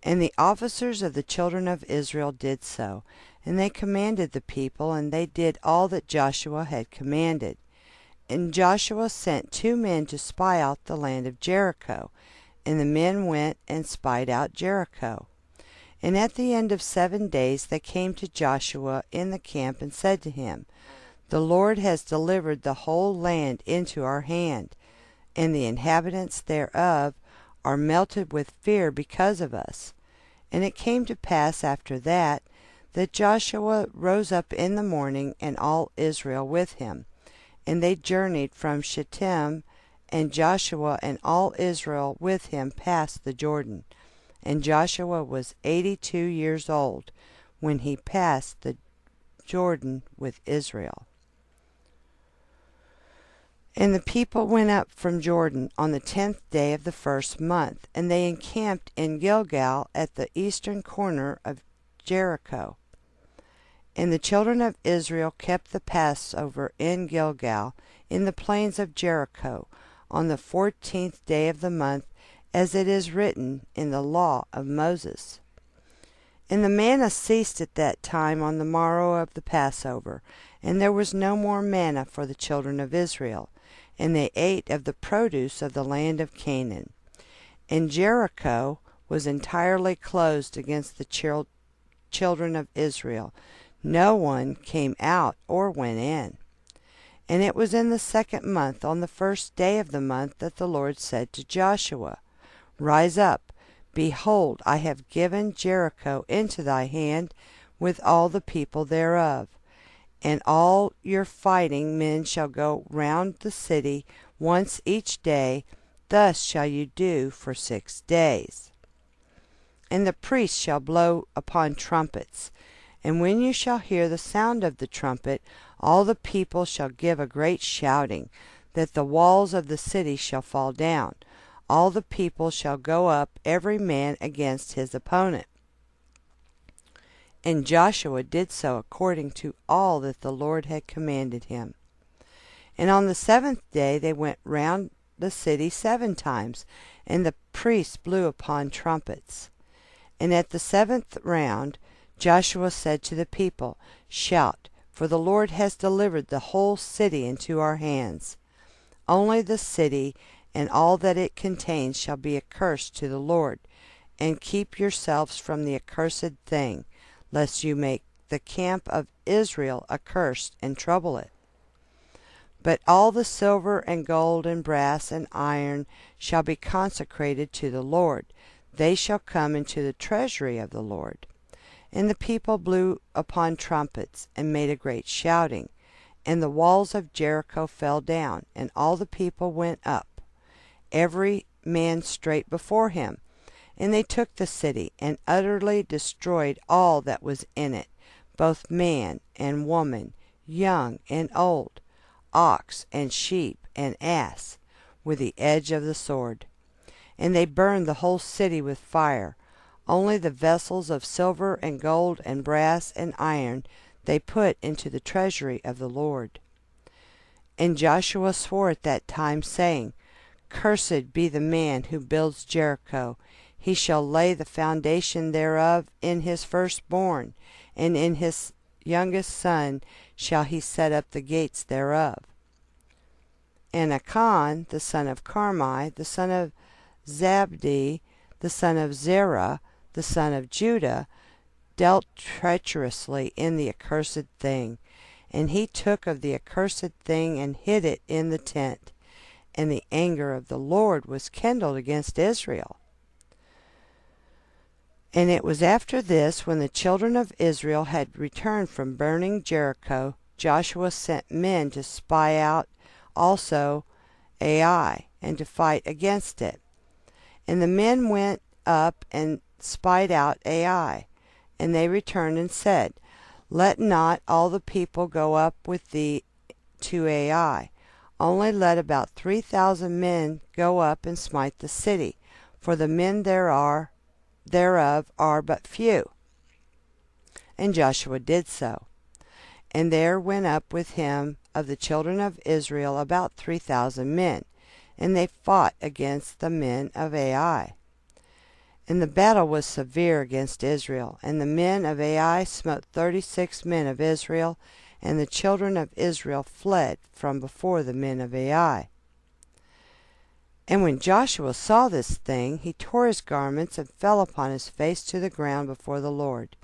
And the officers of the children of Israel did so, and they commanded the people, and they did all that Joshua had commanded. And Joshua sent 2 men to spy out the land of Jericho, and the men went and spied out Jericho. And at the end of 7 days they came to Joshua in the camp and said to him, The Lord has delivered the whole land into our hand, and the inhabitants thereof are melted with fear because of us. And it came to pass after that Joshua rose up in the morning, and all Israel with him. And they journeyed from Shittim, and Joshua and all Israel with him passed the Jordan. And Joshua was 82 years old when he passed the Jordan with Israel. And the people went up from Jordan on the 10th day of the 1st month, and they encamped in Gilgal at the eastern corner of Jericho. And the children of Israel kept the Passover in Gilgal, in the plains of Jericho, on the 14th day of the month, as it is written in the law of Moses. And the manna ceased at that time on the morrow of the Passover, and there was no more manna for the children of Israel, and they ate of the produce of the land of Canaan. And Jericho was entirely closed against the children of Israel. No one came out or went in. And it was in the 2nd month, on the 1st day of the month, that the Lord said to Joshua, Rise up, behold, I have given Jericho into thy hand with all the people thereof. And all your fighting men shall go round the city once each day. Thus shall you do for 6 days. And the priests shall blow upon trumpets, And when you shall hear the sound of the trumpet, all the people shall give a great shouting, that the walls of the city shall fall down. All the people shall go up, every man against his opponent. And Joshua did so according to all that the Lord had commanded him. And on the 7th day they went round the city 7 times, and the priests blew upon trumpets. And at the 7th round Joshua said to the people, Shout, for the Lord has delivered the whole city into our hands. Only the city and all that it contains shall be accursed to the Lord. And keep yourselves from the accursed thing, lest you make the camp of Israel accursed and trouble it. But all the silver and gold and brass and iron shall be consecrated to the Lord. They shall come into the treasury of the Lord. And the people blew upon trumpets, and made a great shouting. And the walls of Jericho fell down, and all the people went up, every man straight before him. And they took the city, and utterly destroyed all that was in it, both man and woman, young and old, ox and sheep and ass, with the edge of the sword. And they burned the whole city with fire. Only the vessels of silver and gold and brass and iron they put into the treasury of the Lord. And Joshua swore at that time, saying, Cursed be the man who builds Jericho. He shall lay the foundation thereof in his firstborn, and in his youngest son shall he set up the gates thereof. And Achan, the son of Carmi, the son of Zabdi, the son of Zerah, the son of Judah, dealt treacherously in the accursed thing. And he took of the accursed thing and hid it in the tent. And the anger of the Lord was kindled against Israel. And it was after this, when the children of Israel had returned from burning Jericho, Joshua sent men to spy out also Ai, and to fight against it. And the men went up and spied out Ai. And they returned and said, Let not all the people go up with thee to Ai. Only let about 3,000 men go up and smite the city, for the men thereof are but few. And Joshua did so. And there went up with him of the children of Israel about 3,000 men, and they fought against the men of Ai. And the battle was severe against Israel, and the men of Ai smote 36 men of Israel, and the children of Israel fled from before the men of Ai. And when Joshua saw this thing, he tore his garments and fell upon his face to the ground before the Lord,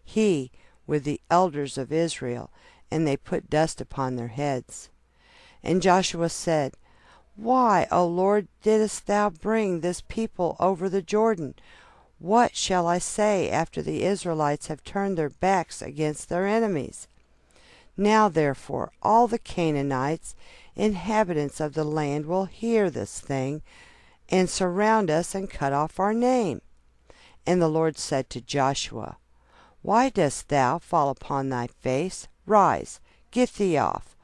he with the elders of Israel, and they put dust upon their heads. And Joshua said, Why, O Lord, didst thou bring this people over the Jordan? What shall I say after the Israelites have turned their backs against their enemies? Now therefore all the Canaanites, inhabitants of the land, will hear this thing, and surround us and cut off our name. And the Lord said to Joshua, Why dost thou fall upon thy face? Rise, get thee off,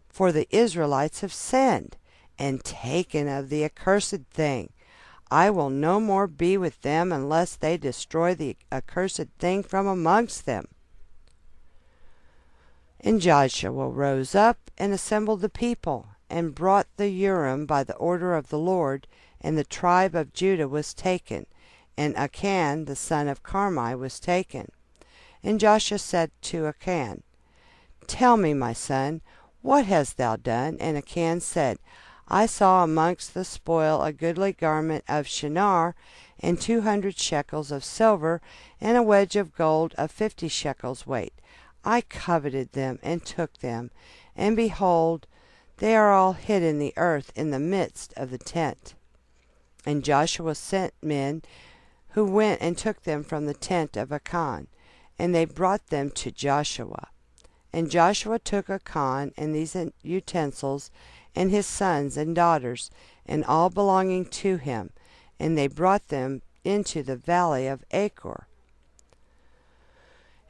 for the Israelites have sinned, and taken of the accursed thing. I will no more be with them unless they destroy the accursed thing from amongst them. And Joshua rose up and assembled the people, and brought the Urim by the order of the Lord, and the tribe of Judah was taken, and Achan the son of Carmi was taken. And Joshua said to Achan, Tell me, my son, what hast thou done? And Achan said, I saw amongst the spoil a goodly garment of Shinar, and 200 shekels of silver, and a wedge of gold of 50 shekels weight. I coveted them, and took them, and behold, they are all hid in the earth in the midst of the tent. And Joshua sent men, who went and took them from the tent of Achan, and they brought them to Joshua. And Joshua took Achan and these utensils, and his sons and daughters, and all belonging to him, and they brought them into the valley of Achor.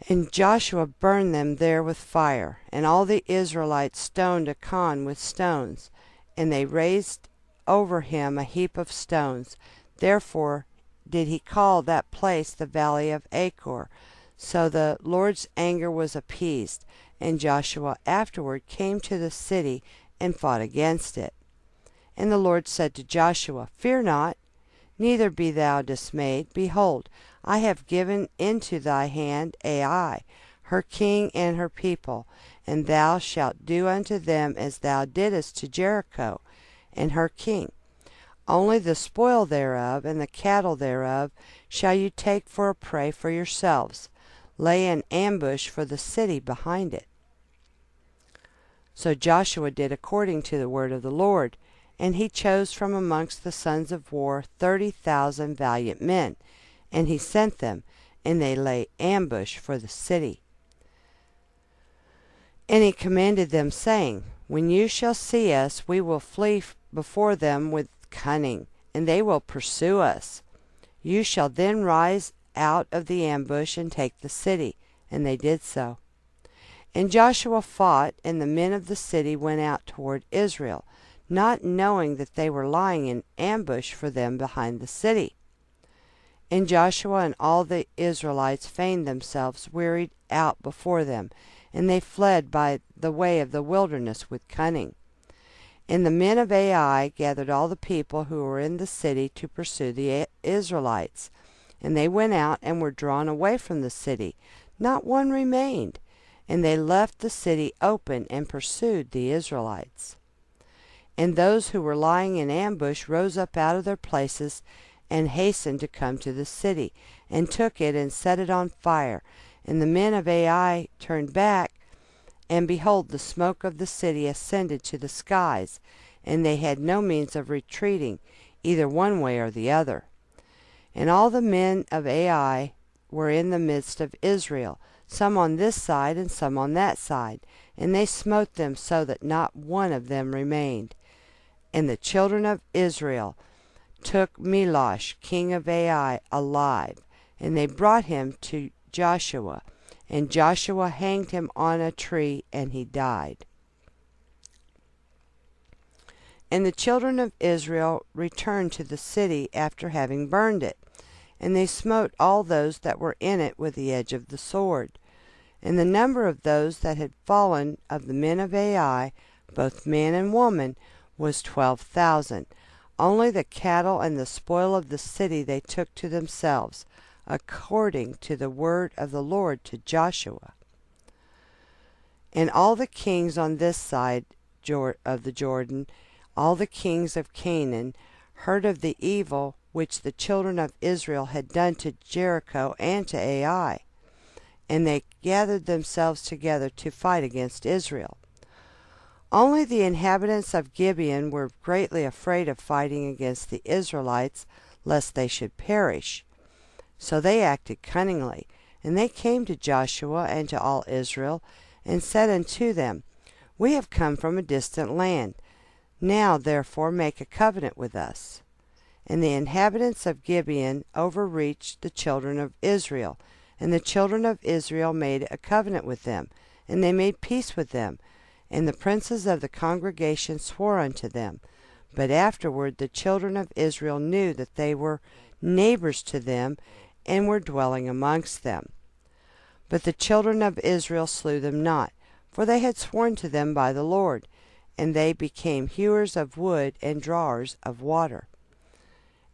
And Joshua burned them there with fire, and all the Israelites stoned Achan with stones, and they raised over him a heap of stones. Therefore did he call that place the valley of Achor. So the Lord's anger was appeased, and Joshua afterward came to the city and fought against it. And the Lord said to Joshua, Fear not, neither be thou dismayed. Behold, I have given into thy hand Ai, her king and her people, and thou shalt do unto them as thou didst to Jericho and her king. Only the spoil thereof and the cattle thereof shall you take for a prey for yourselves. Lay an ambush for the city behind it. So Joshua did according to the word of the Lord, and he chose from amongst the sons of war 30,000 valiant men, and he sent them, and they lay ambush for the city. And he commanded them, saying, When you shall see us, we will flee before them with cunning, and they will pursue us. You shall then rise out of the ambush and take the city. And they did so. And Joshua fought, and the men of the city went out toward Israel, not knowing that they were lying in ambush for them behind the city. And Joshua and all the Israelites feigned themselves wearied out before them, and they fled by the way of the wilderness with cunning. And the men of Ai gathered all the people who were in the city to pursue the Israelites. And they went out and were drawn away from the city. Not one remained. And they left the city open and pursued the Israelites. And those who were lying in ambush rose up out of their places and hastened to come to the city, and took it and set it on fire. And the men of Ai turned back, and behold, the smoke of the city ascended to the skies, and they had no means of retreating, either one way or the other. And all the men of Ai were in the midst of Israel, some on this side and some on that side, and they smote them so that not one of them remained. And the children of Israel took Milosh, king of Ai, alive, and they brought him to Joshua, and Joshua hanged him on a tree, and he died. And the children of Israel returned to the city after having burned it, and they smote all those that were in it with the edge of the sword. And the number of those that had fallen of the men of Ai, both man and woman, was 12,000. Only the cattle and the spoil of the city they took to themselves, according to the word of the Lord to Joshua. And all the kings on this side of the Jordan, all the kings of Canaan, heard of the evil which the children of Israel had done to Jericho and to Ai, and they gathered themselves together to fight against Israel. Only the inhabitants of Gibeon were greatly afraid of fighting against the Israelites, lest they should perish. So they acted cunningly, and they came to Joshua and to all Israel, and said unto them, We have come from a distant land. Now therefore make a covenant with us. And the inhabitants of Gibeon overreached the children of Israel, and the children of Israel made a covenant with them, and they made peace with them. And the princes of the congregation swore unto them. But afterward the children of Israel knew that they were neighbors to them, and were dwelling amongst them. But the children of Israel slew them not, for they had sworn to them by the Lord, and they became hewers of wood and drawers of water.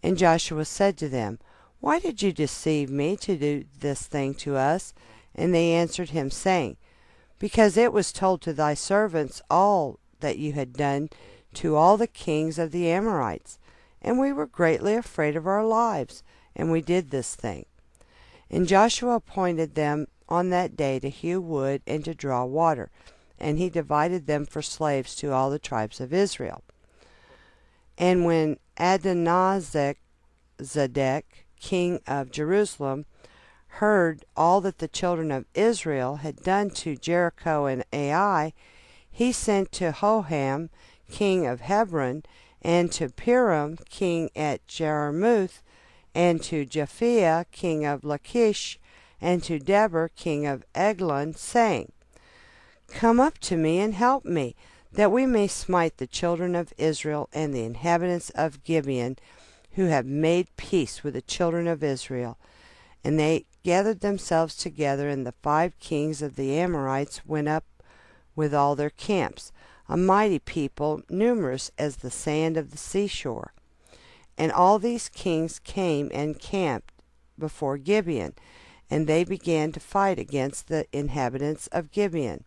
And Joshua said to them, Why did you deceive me to do this thing to us? And they answered him, saying, Because it was told to thy servants all that you had done to all the kings of the Amorites, and we were greatly afraid of our lives, and we did this thing. And Joshua appointed them on that day to hew wood and to draw water, and he divided them for slaves to all the tribes of Israel. And when Adonizedek, king of Jerusalem, heard all that the children of Israel had done to Jericho and Ai, he sent to Hoham, king of Hebron, and to Piram, king at Jarmuth, and to Japhia, king of Lachish, and to Deber king of Eglon, saying, Come up to me and help me, that we may smite the children of Israel and the inhabitants of Gibeon, who have made peace with the children of Israel. And they gathered themselves together, and the 5 kings of the Amorites went up with all their camps, a mighty people, numerous as the sand of the seashore. And all these kings came and camped before Gibeon, and they began to fight against the inhabitants of Gibeon.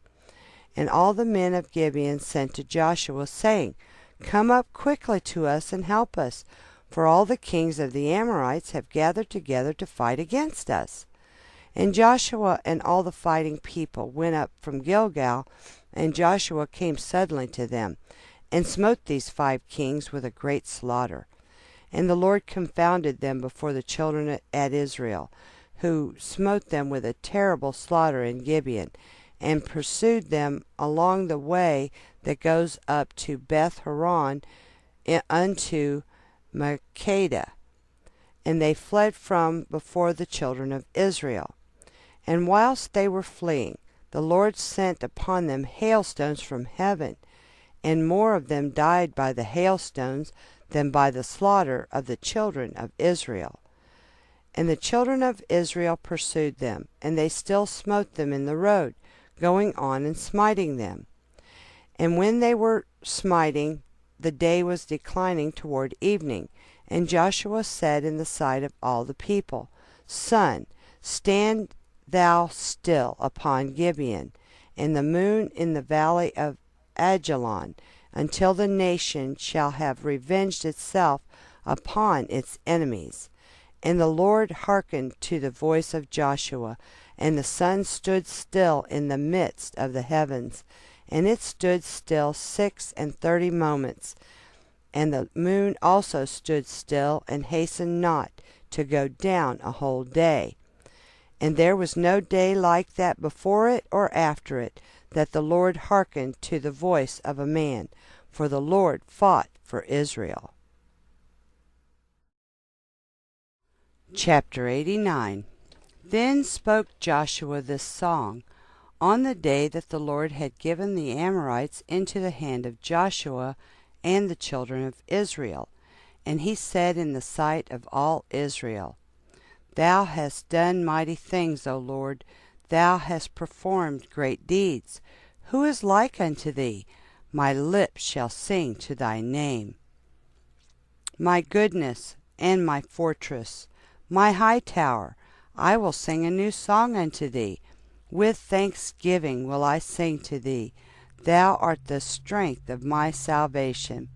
And all the men of Gibeon sent to Joshua, saying, Come up quickly to us and help us, for all the kings of the Amorites have gathered together to fight against us. And Joshua and all the fighting people went up from Gilgal, and Joshua came suddenly to them, and smote these 5 kings with a great slaughter. And the Lord confounded them before the children at Israel, who smote them with a terrible slaughter in Gibeon, and pursued them along the way that goes up to Beth Horon unto Makkedah. And they fled from before the children of Israel. And whilst they were fleeing, the Lord sent upon them hailstones from heaven, and more of them died by the hailstones than by the slaughter of the children of Israel. And the children of Israel pursued them, and they still smote them in the road, going on and smiting them. And when they were smiting, the day was declining toward evening, and Joshua said in the sight of all the people, Sun, stand thou still upon Gibeon, and the moon in the valley of Ajalon, until the nation shall have revenged itself upon its enemies. And the Lord hearkened to the voice of Joshua, and the sun stood still in the midst of the heavens, and it stood still 36 moments. And the moon also stood still, and hastened not to go down a whole day. And there was no day like that before it or after it, that the Lord hearkened to the voice of a man, for the Lord fought for Israel. Chapter 89. Then spoke Joshua this song on the day that the Lord had given the Amorites into the hand of Joshua and the children of Israel. And he said in the sight of all Israel, Thou hast done mighty things, O Lord, thou hast performed great deeds. Who is like unto thee? My lips shall sing to thy name. My goodness and my fortress, my high tower, I will sing a new song unto thee. With thanksgiving will I sing to thee. Thou art the strength of my salvation.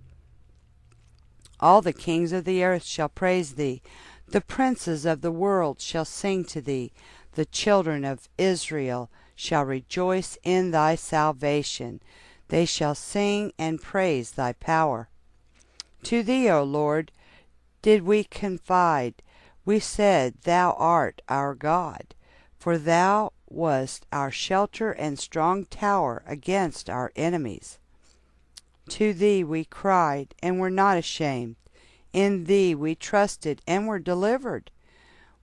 All the kings of the earth shall praise thee. The princes of the world shall sing to thee. The children of Israel shall rejoice in thy salvation. They shall sing and praise thy power. To thee, O Lord, did we confide. We said, Thou art our God. For thou wast our shelter and strong tower against our enemies. To thee we cried, and were not ashamed. In thee we trusted, and were delivered.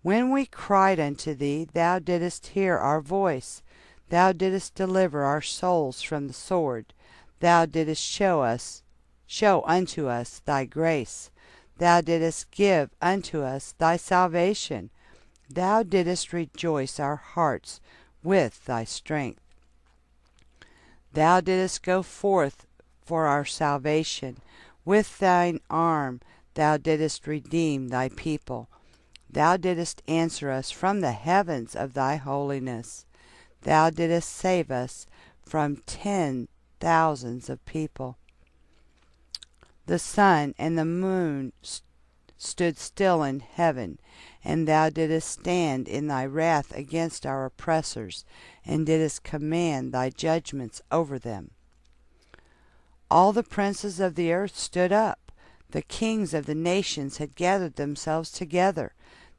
When we cried unto thee, thou didst hear our voice. Thou didst deliver our souls from the sword. Thou didst show unto us thy grace. Thou didst give unto us thy salvation. Thou didst rejoice our hearts with thy strength. Thou didst go forth for our salvation. With thine arm thou didst redeem thy people. Thou didst answer us from the heavens of thy holiness. Thou didst save us from 10,000s of people. The sun and the moon stood still in heaven, and thou didst stand in thy wrath against our oppressors, and didst command thy judgments over them. All the princes of the earth stood up. The kings of the nations had gathered themselves together.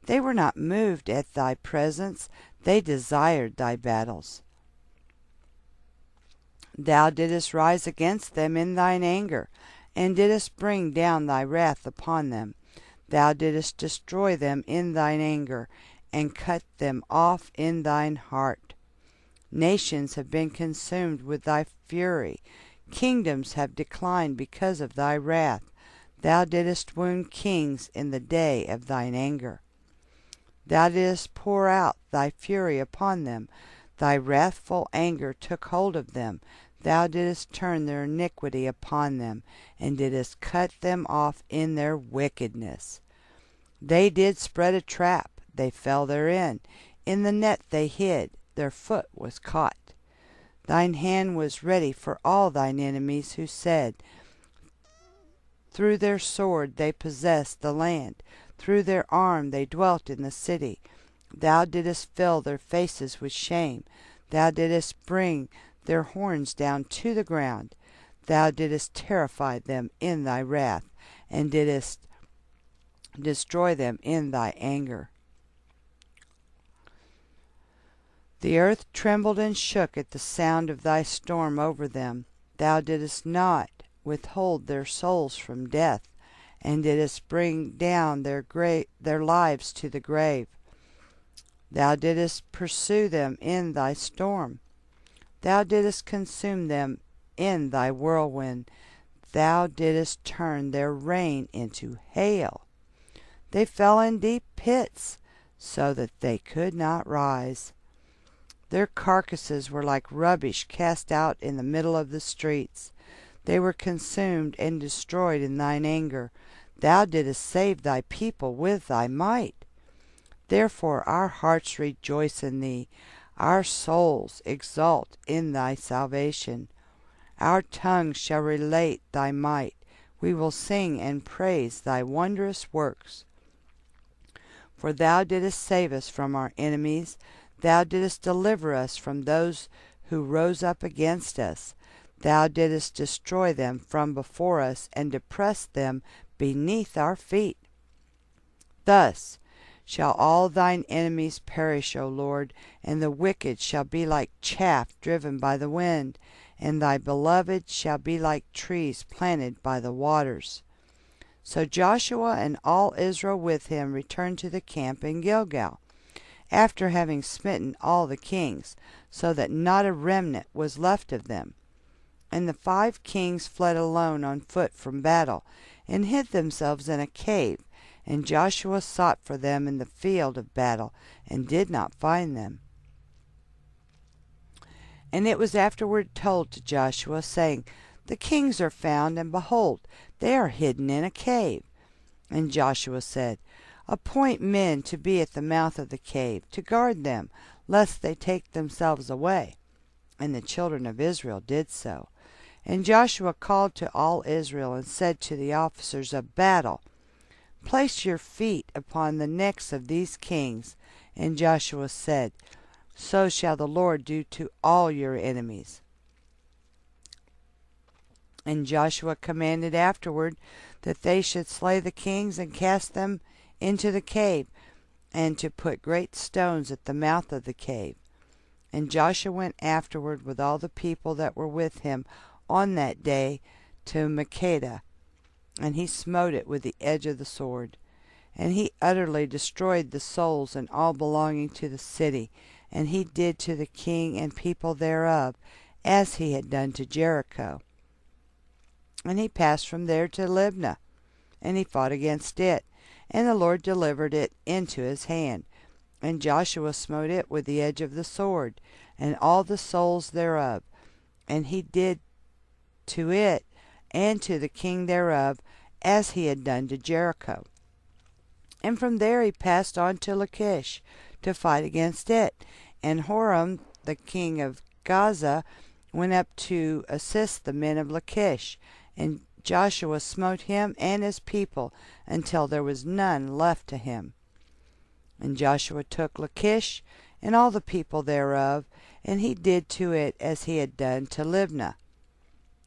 They were not moved at thy presence. They desired thy battles. Thou didst rise against them in thine anger, and didst bring down thy wrath upon them. Thou didst destroy them in thine anger, and cut them off in thine heart. Nations have been consumed with thy fury. Kingdoms have declined because of thy wrath. Thou didst wound kings in the day of thine anger. Thou didst pour out thy fury upon them. Thy wrathful anger took hold of them. Thou didst turn their iniquity upon them, and didst cut them off in their wickedness. They did spread a trap, they fell therein. In the net they hid, their foot was caught. Thine hand was ready for all thine enemies who said, through their sword they possessed the land. Through their arm they dwelt in the city. Thou didst fill their faces with shame. Thou didst bring their horns down to the ground. Thou didst terrify them in thy wrath, and didst destroy them in thy anger. The earth trembled and shook at the sound of thy storm over them. Thou didst not withhold their souls from death, and didst bring down their lives to the grave. Thou didst pursue them in thy storm. Thou didst consume them in thy whirlwind. Thou didst turn their rain into hail. They fell in deep pits, so that they could not rise. Their carcasses were like rubbish cast out in the middle of the streets. They were consumed and destroyed in thine anger. Thou didst save thy people with thy might. Therefore our hearts rejoice in thee. Our souls exult in thy salvation. Our tongue shall relate thy might. We will sing and praise thy wondrous works. For thou didst save us from our enemies. Thou didst deliver us from those who rose up against us. Thou didst destroy them from before us, and depress them beneath our feet. Thus shall all thine enemies perish, O Lord, and the wicked shall be like chaff driven by the wind, and thy beloved shall be like trees planted by the waters. So Joshua and all Israel with him returned to the camp in Gilgal, after having smitten all the kings, so that not a remnant was left of them. And the 5 kings fled alone on foot from battle, and hid themselves in a cave. And Joshua sought for them in the field of battle, and did not find them. And it was afterward told to Joshua, saying, The kings are found, and behold, they are hidden in a cave. And Joshua said, Appoint men to be at the mouth of the cave, to guard them, lest they take themselves away. And the children of Israel did so. And Joshua called to all Israel, and said to the officers of battle, Place your feet upon the necks of these kings. And Joshua said, So shall the Lord do to all your enemies. And Joshua commanded afterward that they should slay the kings and cast them into the cave, and to put great stones at the mouth of the cave. And Joshua went afterward with all the people that were with him on that day to Makkedah, and he smote it with the edge of the sword. And he utterly destroyed the souls and all belonging to the city, and he did to the king and people thereof as he had done to Jericho. And he passed from there to Libnah, and he fought against it, and the Lord delivered it into his hand. And Joshua smote it with the edge of the sword, and all the souls thereof. And he did to it and to the king thereof as he had done to Jericho. And from there he passed on to Lachish to fight against it. And Horam, the king of Gaza, went up to assist the men of Lachish. And Joshua smote him and his people until there was none left to him. And Joshua took Lachish and all the people thereof, and he did to it as he had done to Libnah.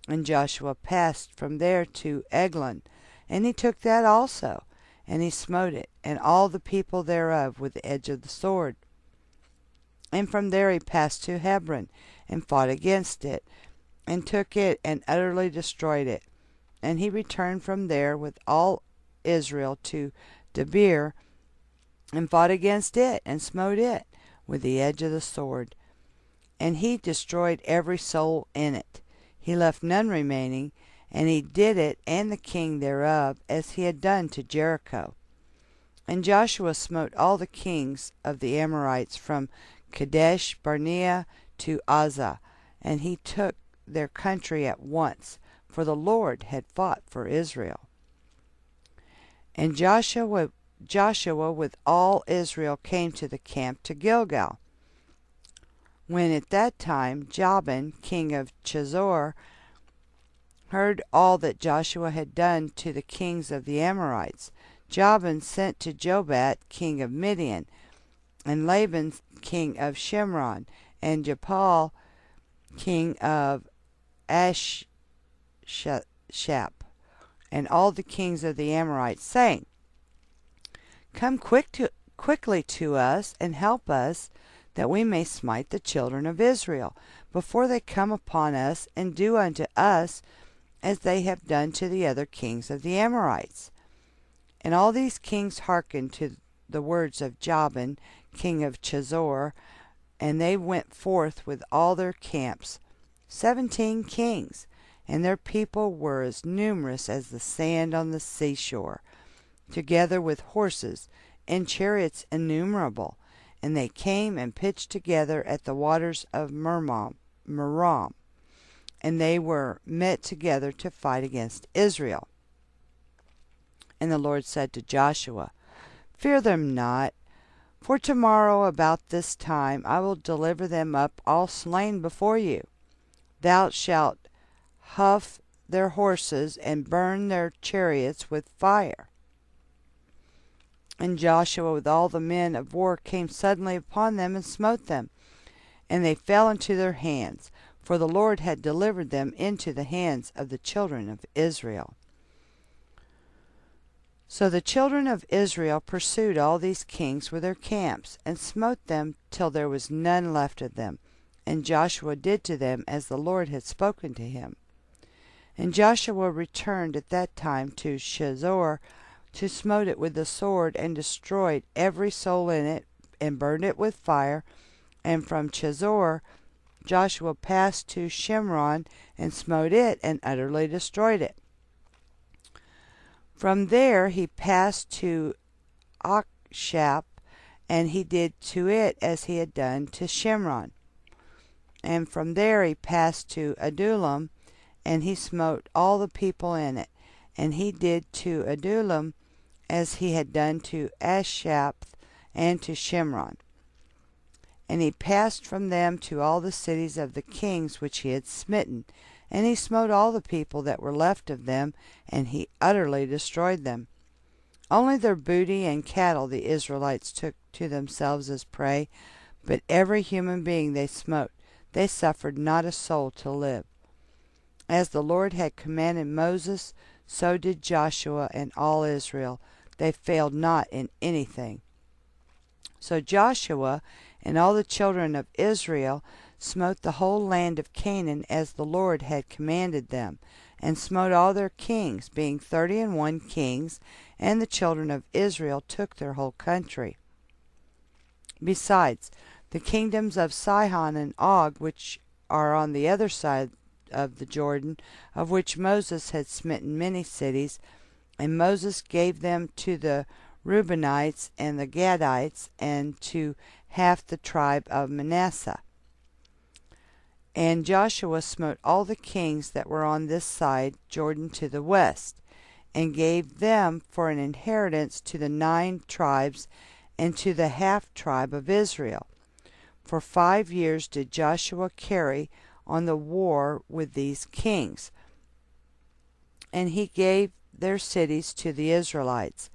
And Joshua passed from there to Eglon, and he took that also, and he smote it, and all the people thereof with the edge of the sword. And from there he passed to Hebron, and fought against it, and took it, and utterly destroyed it. And he returned from there with all Israel to Debir, and fought against it, and smote it with the edge of the sword. And he destroyed every soul in it. He left none remaining, and he did it, and the king thereof, as he had done to Jericho. And Joshua smote all the kings of the Amorites from Kadesh Barnea to Azza, and he took their country at once, for the Lord had fought for Israel. And Joshua with all Israel came to the camp to Gilgal. When at that time Jabin, king of Chazor, heard all that Joshua had done to the kings of the Amorites, Jabin sent to Jobat, king of Midian, and Laban, king of Shimron, and Japal, king of Ashshap, and all the kings of the Amorites, saying, Come quickly to us, and help us, that we may smite the children of Israel, before they come upon us, and do unto us as they have done to the other kings of the Amorites. And all these kings hearkened to the words of Jabin, king of Chazor, and they went forth with all their camps, 17 kings, and their people were as numerous as the sand on the seashore, together with horses and chariots innumerable. And they came and pitched together at the waters of Merom, and they were met together to fight against Israel. And the Lord said to Joshua, Fear them not, for tomorrow about this time I will deliver them up all slain before you. Thou shalt huff their horses and burn their chariots with fire. And Joshua with all the men of war came suddenly upon them and smote them, and they fell into their hands, for the Lord had delivered them into the hands of the children of Israel. So the children of Israel pursued all these kings with their camps, and smote them till there was none left of them. And Joshua did to them as the Lord had spoken to him. And Joshua returned at that time to Chazor, to smote it with the sword, and destroyed every soul in it, and burned it with fire. And from Chazor Joshua passed to Shimron, and smote it, and utterly destroyed it. From there he passed to Achshap, and he did to it as he had done to Shimron. And from there he passed to Adullam, and he smote all the people in it. And he did to Adullam as he had done to Ashshap and to Shimron. And he passed from them to all the cities of the kings which he had smitten. And he smote all the people that were left of them, and he utterly destroyed them. Only their booty and cattle the Israelites took to themselves as prey, but every human being they smote. They suffered not a soul to live. As the Lord had commanded Moses, so did Joshua and all Israel. They failed not in anything. So Joshua and all the children of Israel smote the whole land of Canaan as the Lord had commanded them, and smote all their kings, being 31 kings, and the children of Israel took their whole country. Besides, the kingdoms of Sihon and Og, which are on the other side of the Jordan, of which Moses had smitten many cities, and Moses gave them to the Reubenites and the Gadites, and to half the tribe of Manasseh. And Joshua smote all the kings that were on this side Jordan to the west, and gave them for an inheritance to the 9 tribes and to the half tribe of Israel. For 5 years did Joshua carry on the war with these kings, and he gave their cities to the Israelites,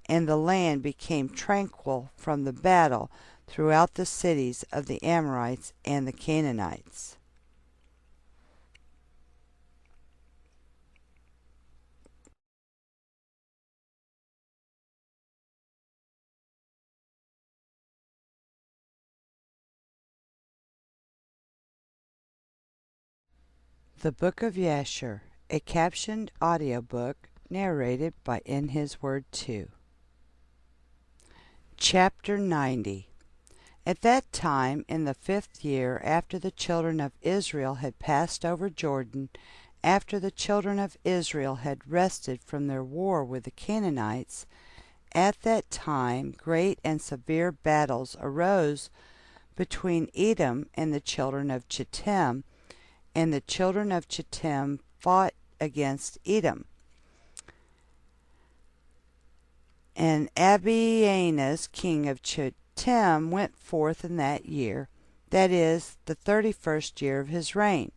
and the land became tranquil from the battle throughout the cities of the Amorites and the Canaanites. The Book of Jasher, a captioned audiobook narrated by In His Word 2. Chapter 90. At that time, in the 5th year, after the children of Israel had passed over Jordan, after the children of Israel had rested from their war with the Canaanites, at that time great and severe battles arose between Edom and the children of Chittim, and the children of Chittim fought against Edom. And Abianus, king of Chittim, went forth in that year, that is, the 31st year of his reign,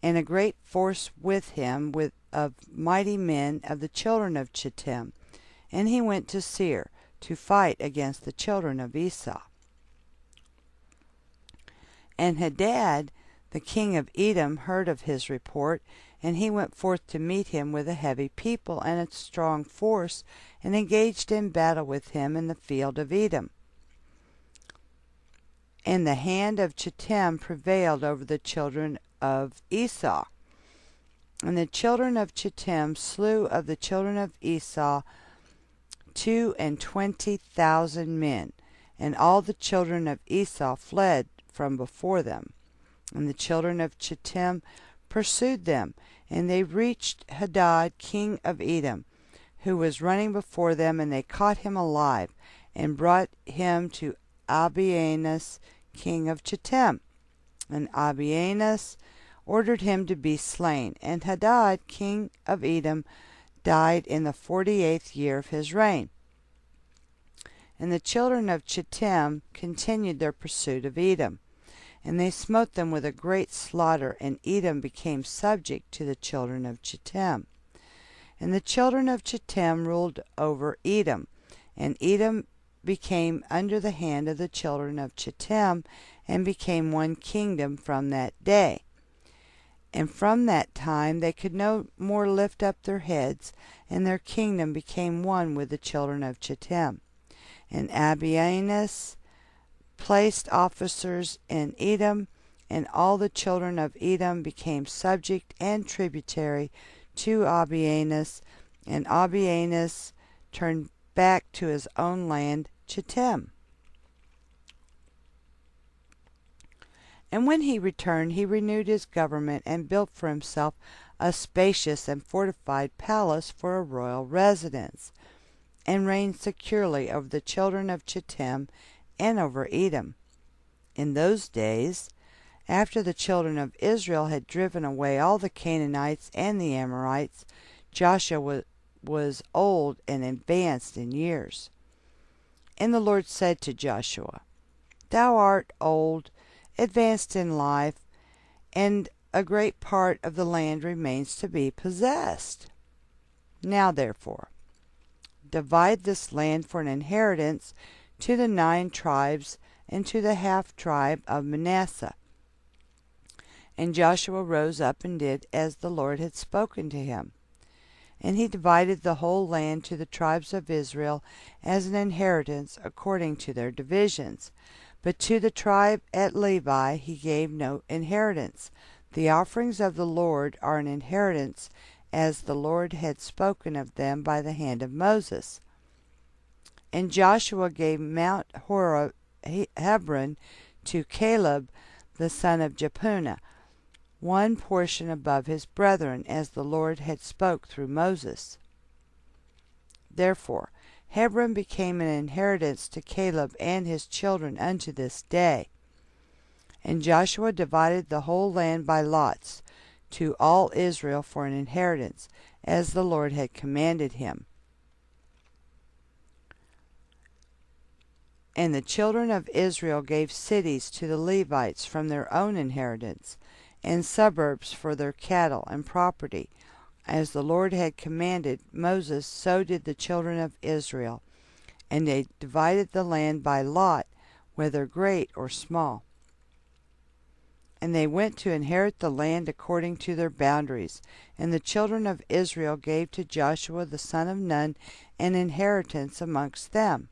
and a great force with him of mighty men of the children of Chittim. And he went to Seir to fight against the children of Esau. And Hadad, the king of Edom, heard of his report, and he went forth to meet him with a heavy people and a strong force, and engaged in battle with him in the field of Edom. And the hand of Chittim prevailed over the children of Esau. And the children of Chittim slew of the children of Esau 22,000 men, and all the children of Esau fled from before them. And the children of Chittim pursued them, and they reached Hadad, king of Edom, who was running before them, and they caught him alive, and brought him to Abianus, king of Chittim. And Abianus ordered him to be slain. And Hadad, king of Edom, died in the 48th year of his reign. And the children of Chittim continued their pursuit of Edom. And they smote them with a great slaughter, and Edom became subject to the children of Chittim. And the children of Chittim ruled over Edom, and Edom became under the hand of the children of Chittim, and became one kingdom from that day. And from that time they could no more lift up their heads, and their kingdom became one with the children of Chittim. And Abianus placed officers in Edom, and all the children of Edom became subject and tributary to Abianus, and Abianus turned back to his own land, Chittim. And when he returned, he renewed his government, and built for himself a spacious and fortified palace for a royal residence, and reigned securely over the children of Chittim and over Edom. In those days, after the children of Israel had driven away all the Canaanites and the Amorites, Jasher was old and advanced in years. And the Lord said to Joshua, Thou art old, advanced in life, and a great part of the land remains to be possessed. Now therefore, divide this land for an inheritance to the 9 tribes, and to the half-tribe of Manasseh. And Joshua rose up and did as the Lord had spoken to him. And he divided the whole land to the tribes of Israel as an inheritance according to their divisions. But to the tribe at Levi he gave no inheritance. The offerings of the Lord are an inheritance, as the Lord had spoken of them by the hand of Moses. And Joshua gave Mount Hebron to Caleb the son of Jephunneh, one portion above his brethren, as the Lord had spoke through Moses. Therefore Hebron became an inheritance to Caleb and his children unto this day. And Joshua divided the whole land by lots to all Israel for an inheritance, as the Lord had commanded him. And the children of Israel gave cities to the Levites from their own inheritance, and suburbs for their cattle and property. As the Lord had commanded Moses, so did the children of Israel. And they divided the land by lot, whether great or small. And they went to inherit the land according to their boundaries. And the children of Israel gave to Joshua the son of Nun an inheritance amongst them.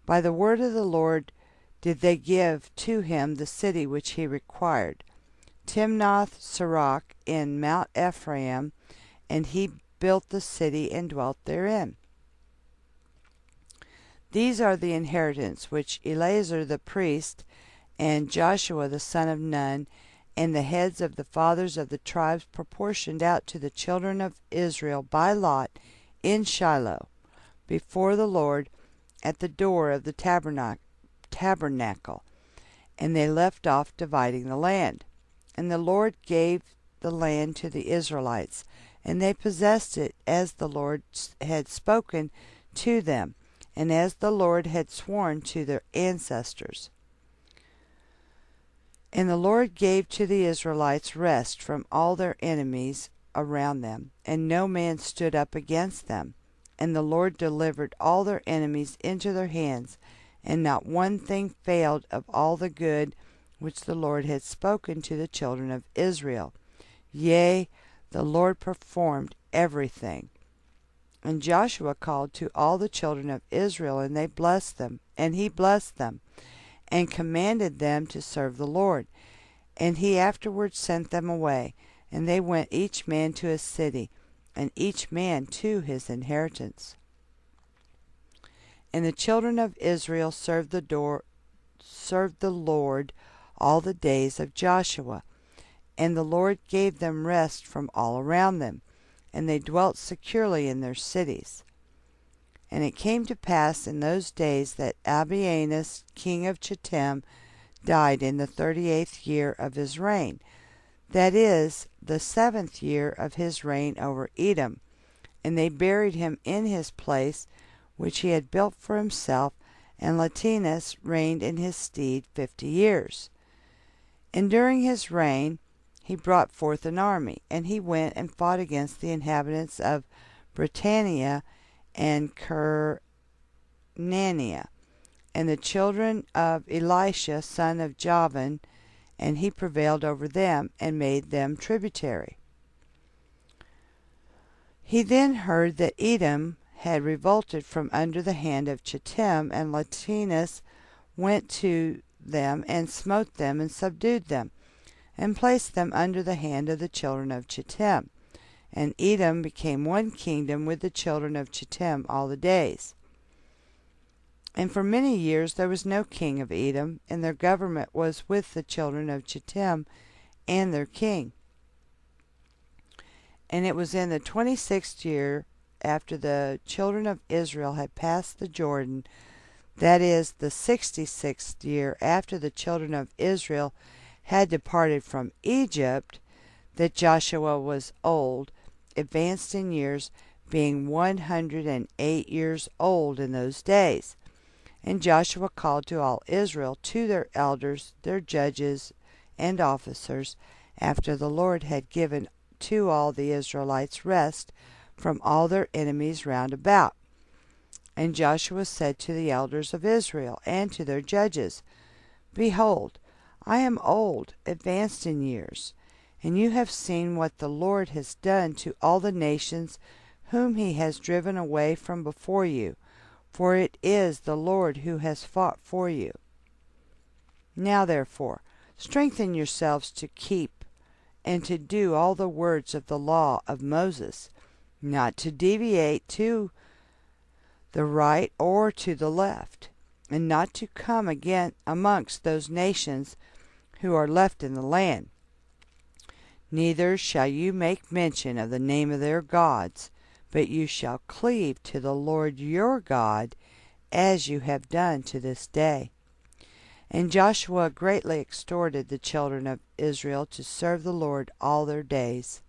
By the word of the Lord did they give to him the city which he required, Timnath Serach in Mount Ephraim, and he built the city and dwelt therein. These are the inheritance which Eleazar the priest, and Joshua the son of Nun, and the heads of the fathers of the tribes proportioned out to the children of Israel by lot in Shiloh, before the Lord, at the door of the tabernacle. And they left off dividing the land. And the Lord gave the land to the Israelites, and they possessed it as the Lord had spoken to them, and as the Lord had sworn to their ancestors. And the Lord gave to the Israelites rest from all their enemies around them, and no man stood up against them. And the Lord delivered all their enemies into their hands, and not one thing failed of all the good which the Lord had spoken to the children of Israel. Yea, the Lord performed everything. And Joshua called to all the children of Israel, and they blessed them, and he blessed them, and commanded them to serve the Lord. And he afterwards sent them away, and they went each man to his city, and each man to his inheritance. And the children of Israel served the Lord all the days of Joshua. And the Lord gave them rest from all around them, and they dwelt securely in their cities. And it came to pass in those days that Abianus king of Chittim died in the 38th year of his reign, that is, the 7th year of his reign over Edom. And they buried him in his place, which he had built for himself, and Latinus reigned in his stead 50 years. And during his reign he brought forth an army, and he went and fought against the inhabitants of Britannia and Kernania, and the children of Elisha son of Javan, and he prevailed over them, and made them tributary. He then heard that Edom had revolted from under the hand of Chittim, and Latinus went to them, and smote them, and subdued them, and placed them under the hand of the children of Chittim. And Edom became one kingdom with the children of Chittim all the days. And for many years there was no king of Edom, and their government was with the children of Chittim and their king. And it was in the 26th year after the children of Israel had passed the Jordan, that is, the 66th year after the children of Israel had departed from Egypt, that Joshua was old, advanced in years, being 108 years old in those days. And Joshua called to all Israel, to their elders, their judges, and officers, after the Lord had given to all the Israelites rest from all their enemies round about. And Joshua said to the elders of Israel, and to their judges, Behold, I am old, advanced in years, and you have seen what the Lord has done to all the nations whom he has driven away from before you, for it is the Lord who has fought for you. Now therefore, strengthen yourselves to keep and to do all the words of the law of Moses, not to deviate to the right or to the left, and not to come again amongst those nations who are left in the land. Neither shall you make mention of the name of their gods, but you shall cleave to the Lord your God, as you have done to this day. And Joshua greatly exhorted the children of Israel to serve the Lord all their days.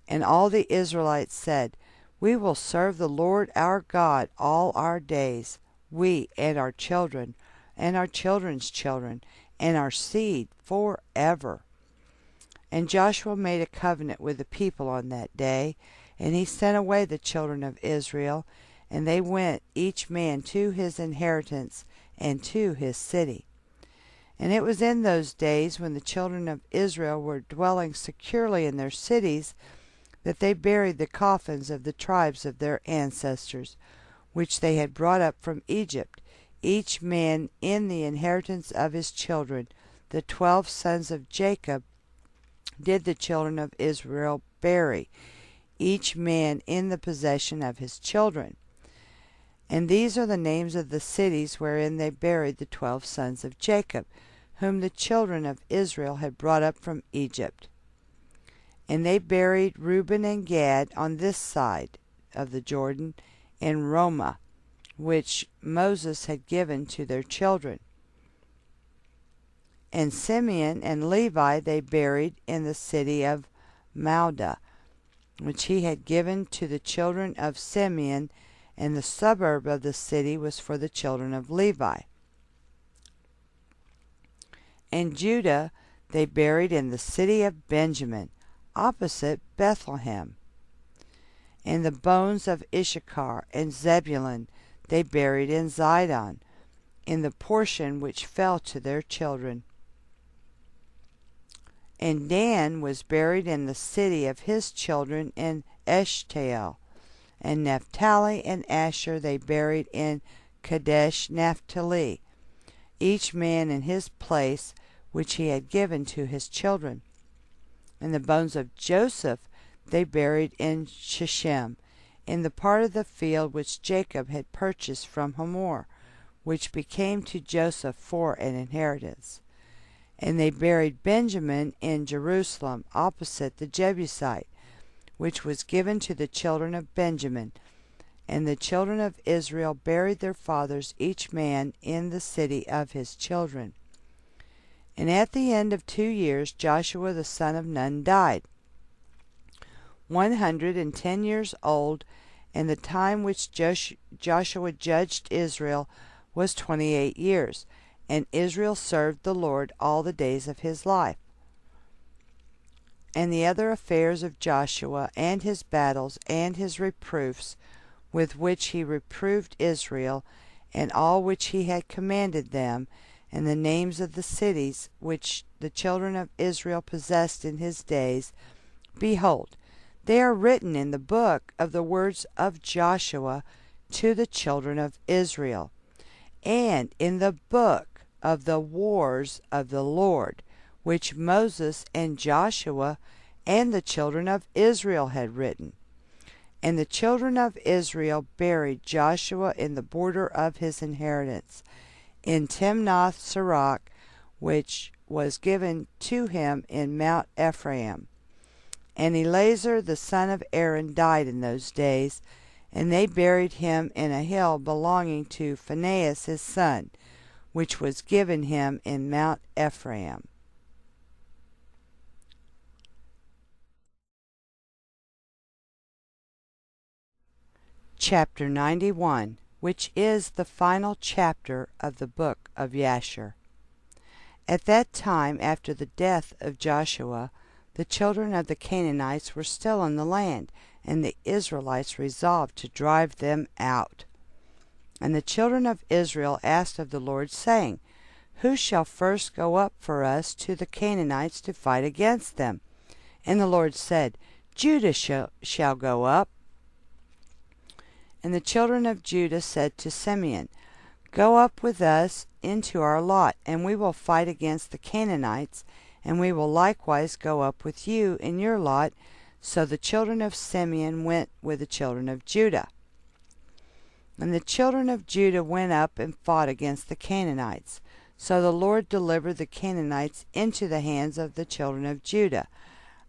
And all the Israelites said, We will serve the Lord our God all our days, we and our children, and our children's children, and our seed forever. And Joshua made a covenant with the people on that day, and he sent away the children of Israel, and they went each man to his inheritance and to his city. And it was in those days, when the children of Israel were dwelling securely in their cities, that they buried the coffins of the tribes of their ancestors, which they had brought up from Egypt, each man in the inheritance of his children. The 12 sons of Jacob did the children of Israel bury, each man in the possession of his children. And these are the names of the cities wherein they buried the 12 sons of Jacob, whom the children of Israel had brought up from Egypt. And they buried Reuben and Gad on this side of the Jordan in Ramah, which Moses had given to their children. And Simeon and Levi they buried in the city of Mauda, which he had given to the children of Simeon, and the suburb of the city was for the children of Levi. And Judah they buried in the city of Benjamin, opposite Bethlehem. And the bones of Issachar and Zebulun they buried in Zidon, in the portion which fell to their children. And Dan was buried in the city of his children in Eshtaol. And Naphtali and Asher they buried in Kadesh Naphtali, each man in his place which he had given to his children. And the bones of Joseph they buried in Shechem, in the part of the field which Jacob had purchased from Hamor, which became to Joseph for an inheritance. And they buried Benjamin in Jerusalem, opposite the Jebusite, which was given to the children of Benjamin. And the children of Israel buried their fathers, each man in the city of his children. And at the end of 2 years Joshua the son of Nun died, 110 years old, and the time which Joshua judged Israel was 28 years, and Israel served the Lord all the days of his life. And the other affairs of Joshua, and his battles, and his reproofs, with which he reproved Israel, and all which he had commanded them, and the names of the cities which the children of Israel possessed in his days, behold, they are written in the book of the words of Joshua to the children of Israel, and in the book of the wars of the Lord, which Moses and Joshua and the children of Israel had written. And the children of Israel buried Joshua in the border of his inheritance, in Timnath Serach, which was given to him in Mount Ephraim. And Eleazar the son of Aaron died in those days, and they buried him in a hill belonging to Phinehas his son, which was given him in Mount Ephraim. Chapter 91, which is the final chapter of the book of Jasher. At that time, after the death of Joshua, the children of the Canaanites were still in the land, and the Israelites resolved to drive them out. And the children of Israel asked of the Lord, saying, Who shall first go up for us to the Canaanites to fight against them? And the Lord said, Judah shall go up. And the children of Judah said to Simeon, Go up with us into our lot, and we will fight against the Canaanites, and we will likewise go up with you in your lot. So the children of Simeon went with the children of Judah. And the children of Judah went up and fought against the Canaanites. So the Lord delivered the Canaanites into the hands of the children of Judah,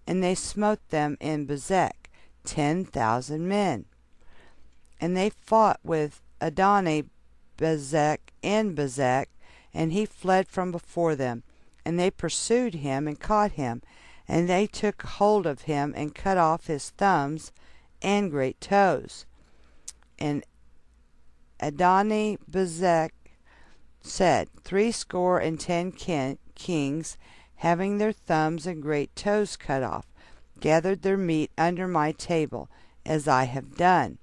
and they smote them in Bezek, 10,000 men. And they fought with Adoni-Bezek in Bezek, and he fled from before them. And they pursued him and caught him, and they took hold of him and cut off his thumbs and great toes. And Adoni-Bezek said, 70 kings, having their thumbs and great toes cut off, gathered their meat under my table, as I have done.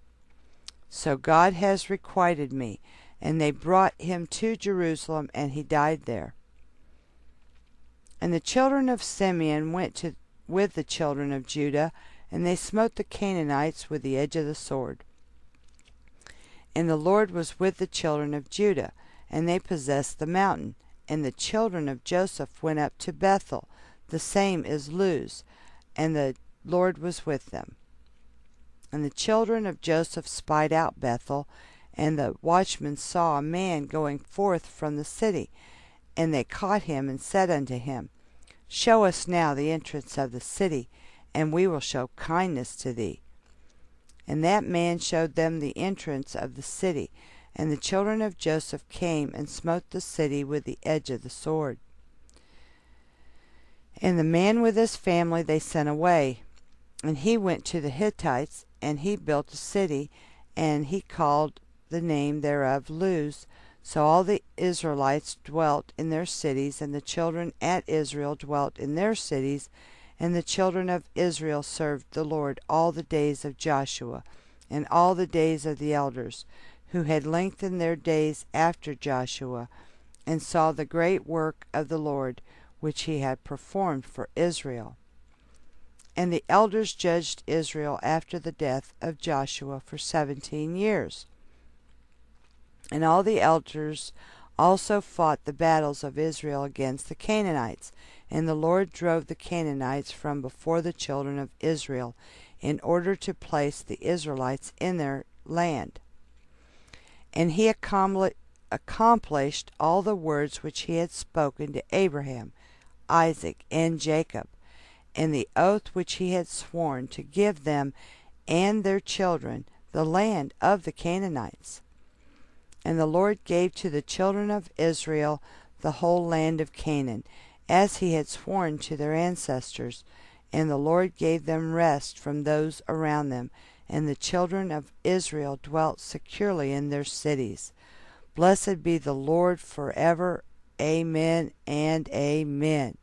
So God has requited me. And they brought him to Jerusalem, and he died there. And the children of Simeon went with the children of Judah, and they smote the Canaanites with the edge of the sword. And the Lord was with the children of Judah, and they possessed the mountain. And the children of Joseph went up to Bethel, the same is Luz, and the Lord was with them. And the children of Joseph spied out Bethel, And the watchmen saw a man going forth from the city, and they caught him, and said unto him, Show us now the entrance of the city, and we will show kindness to thee. And that man showed them the entrance of the city. And the children of Joseph came and smote the city with the edge of the sword. And the man with his family they sent away. And he went to the Hittites, and he built a city, and he called the name thereof Luz. So all the Israelites dwelt in their cities, and the children at Israel dwelt in their cities, and the children of Israel served the Lord all the days of Joshua, and all the days of the elders, who had lengthened their days after Joshua, and saw the great work of the Lord, which he had performed for Israel. And the elders judged Israel after the death of Joshua for 17 years. And all the elders also fought the battles of Israel against the Canaanites. And the Lord drove the Canaanites from before the children of Israel, in order to place the Israelites in their land. And he accomplished all the words which he had spoken to Abraham, Isaac, and Jacob, and the oath which he had sworn to give them and their children the land of the Canaanites. And the Lord gave to the children of Israel the whole land of Canaan, as he had sworn to their ancestors. And the Lord gave them rest from those around them, and the children of Israel dwelt securely in their cities. Blessed be the Lord forever. Amen and amen.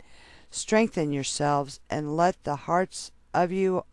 Strengthen yourselves, and let the hearts of you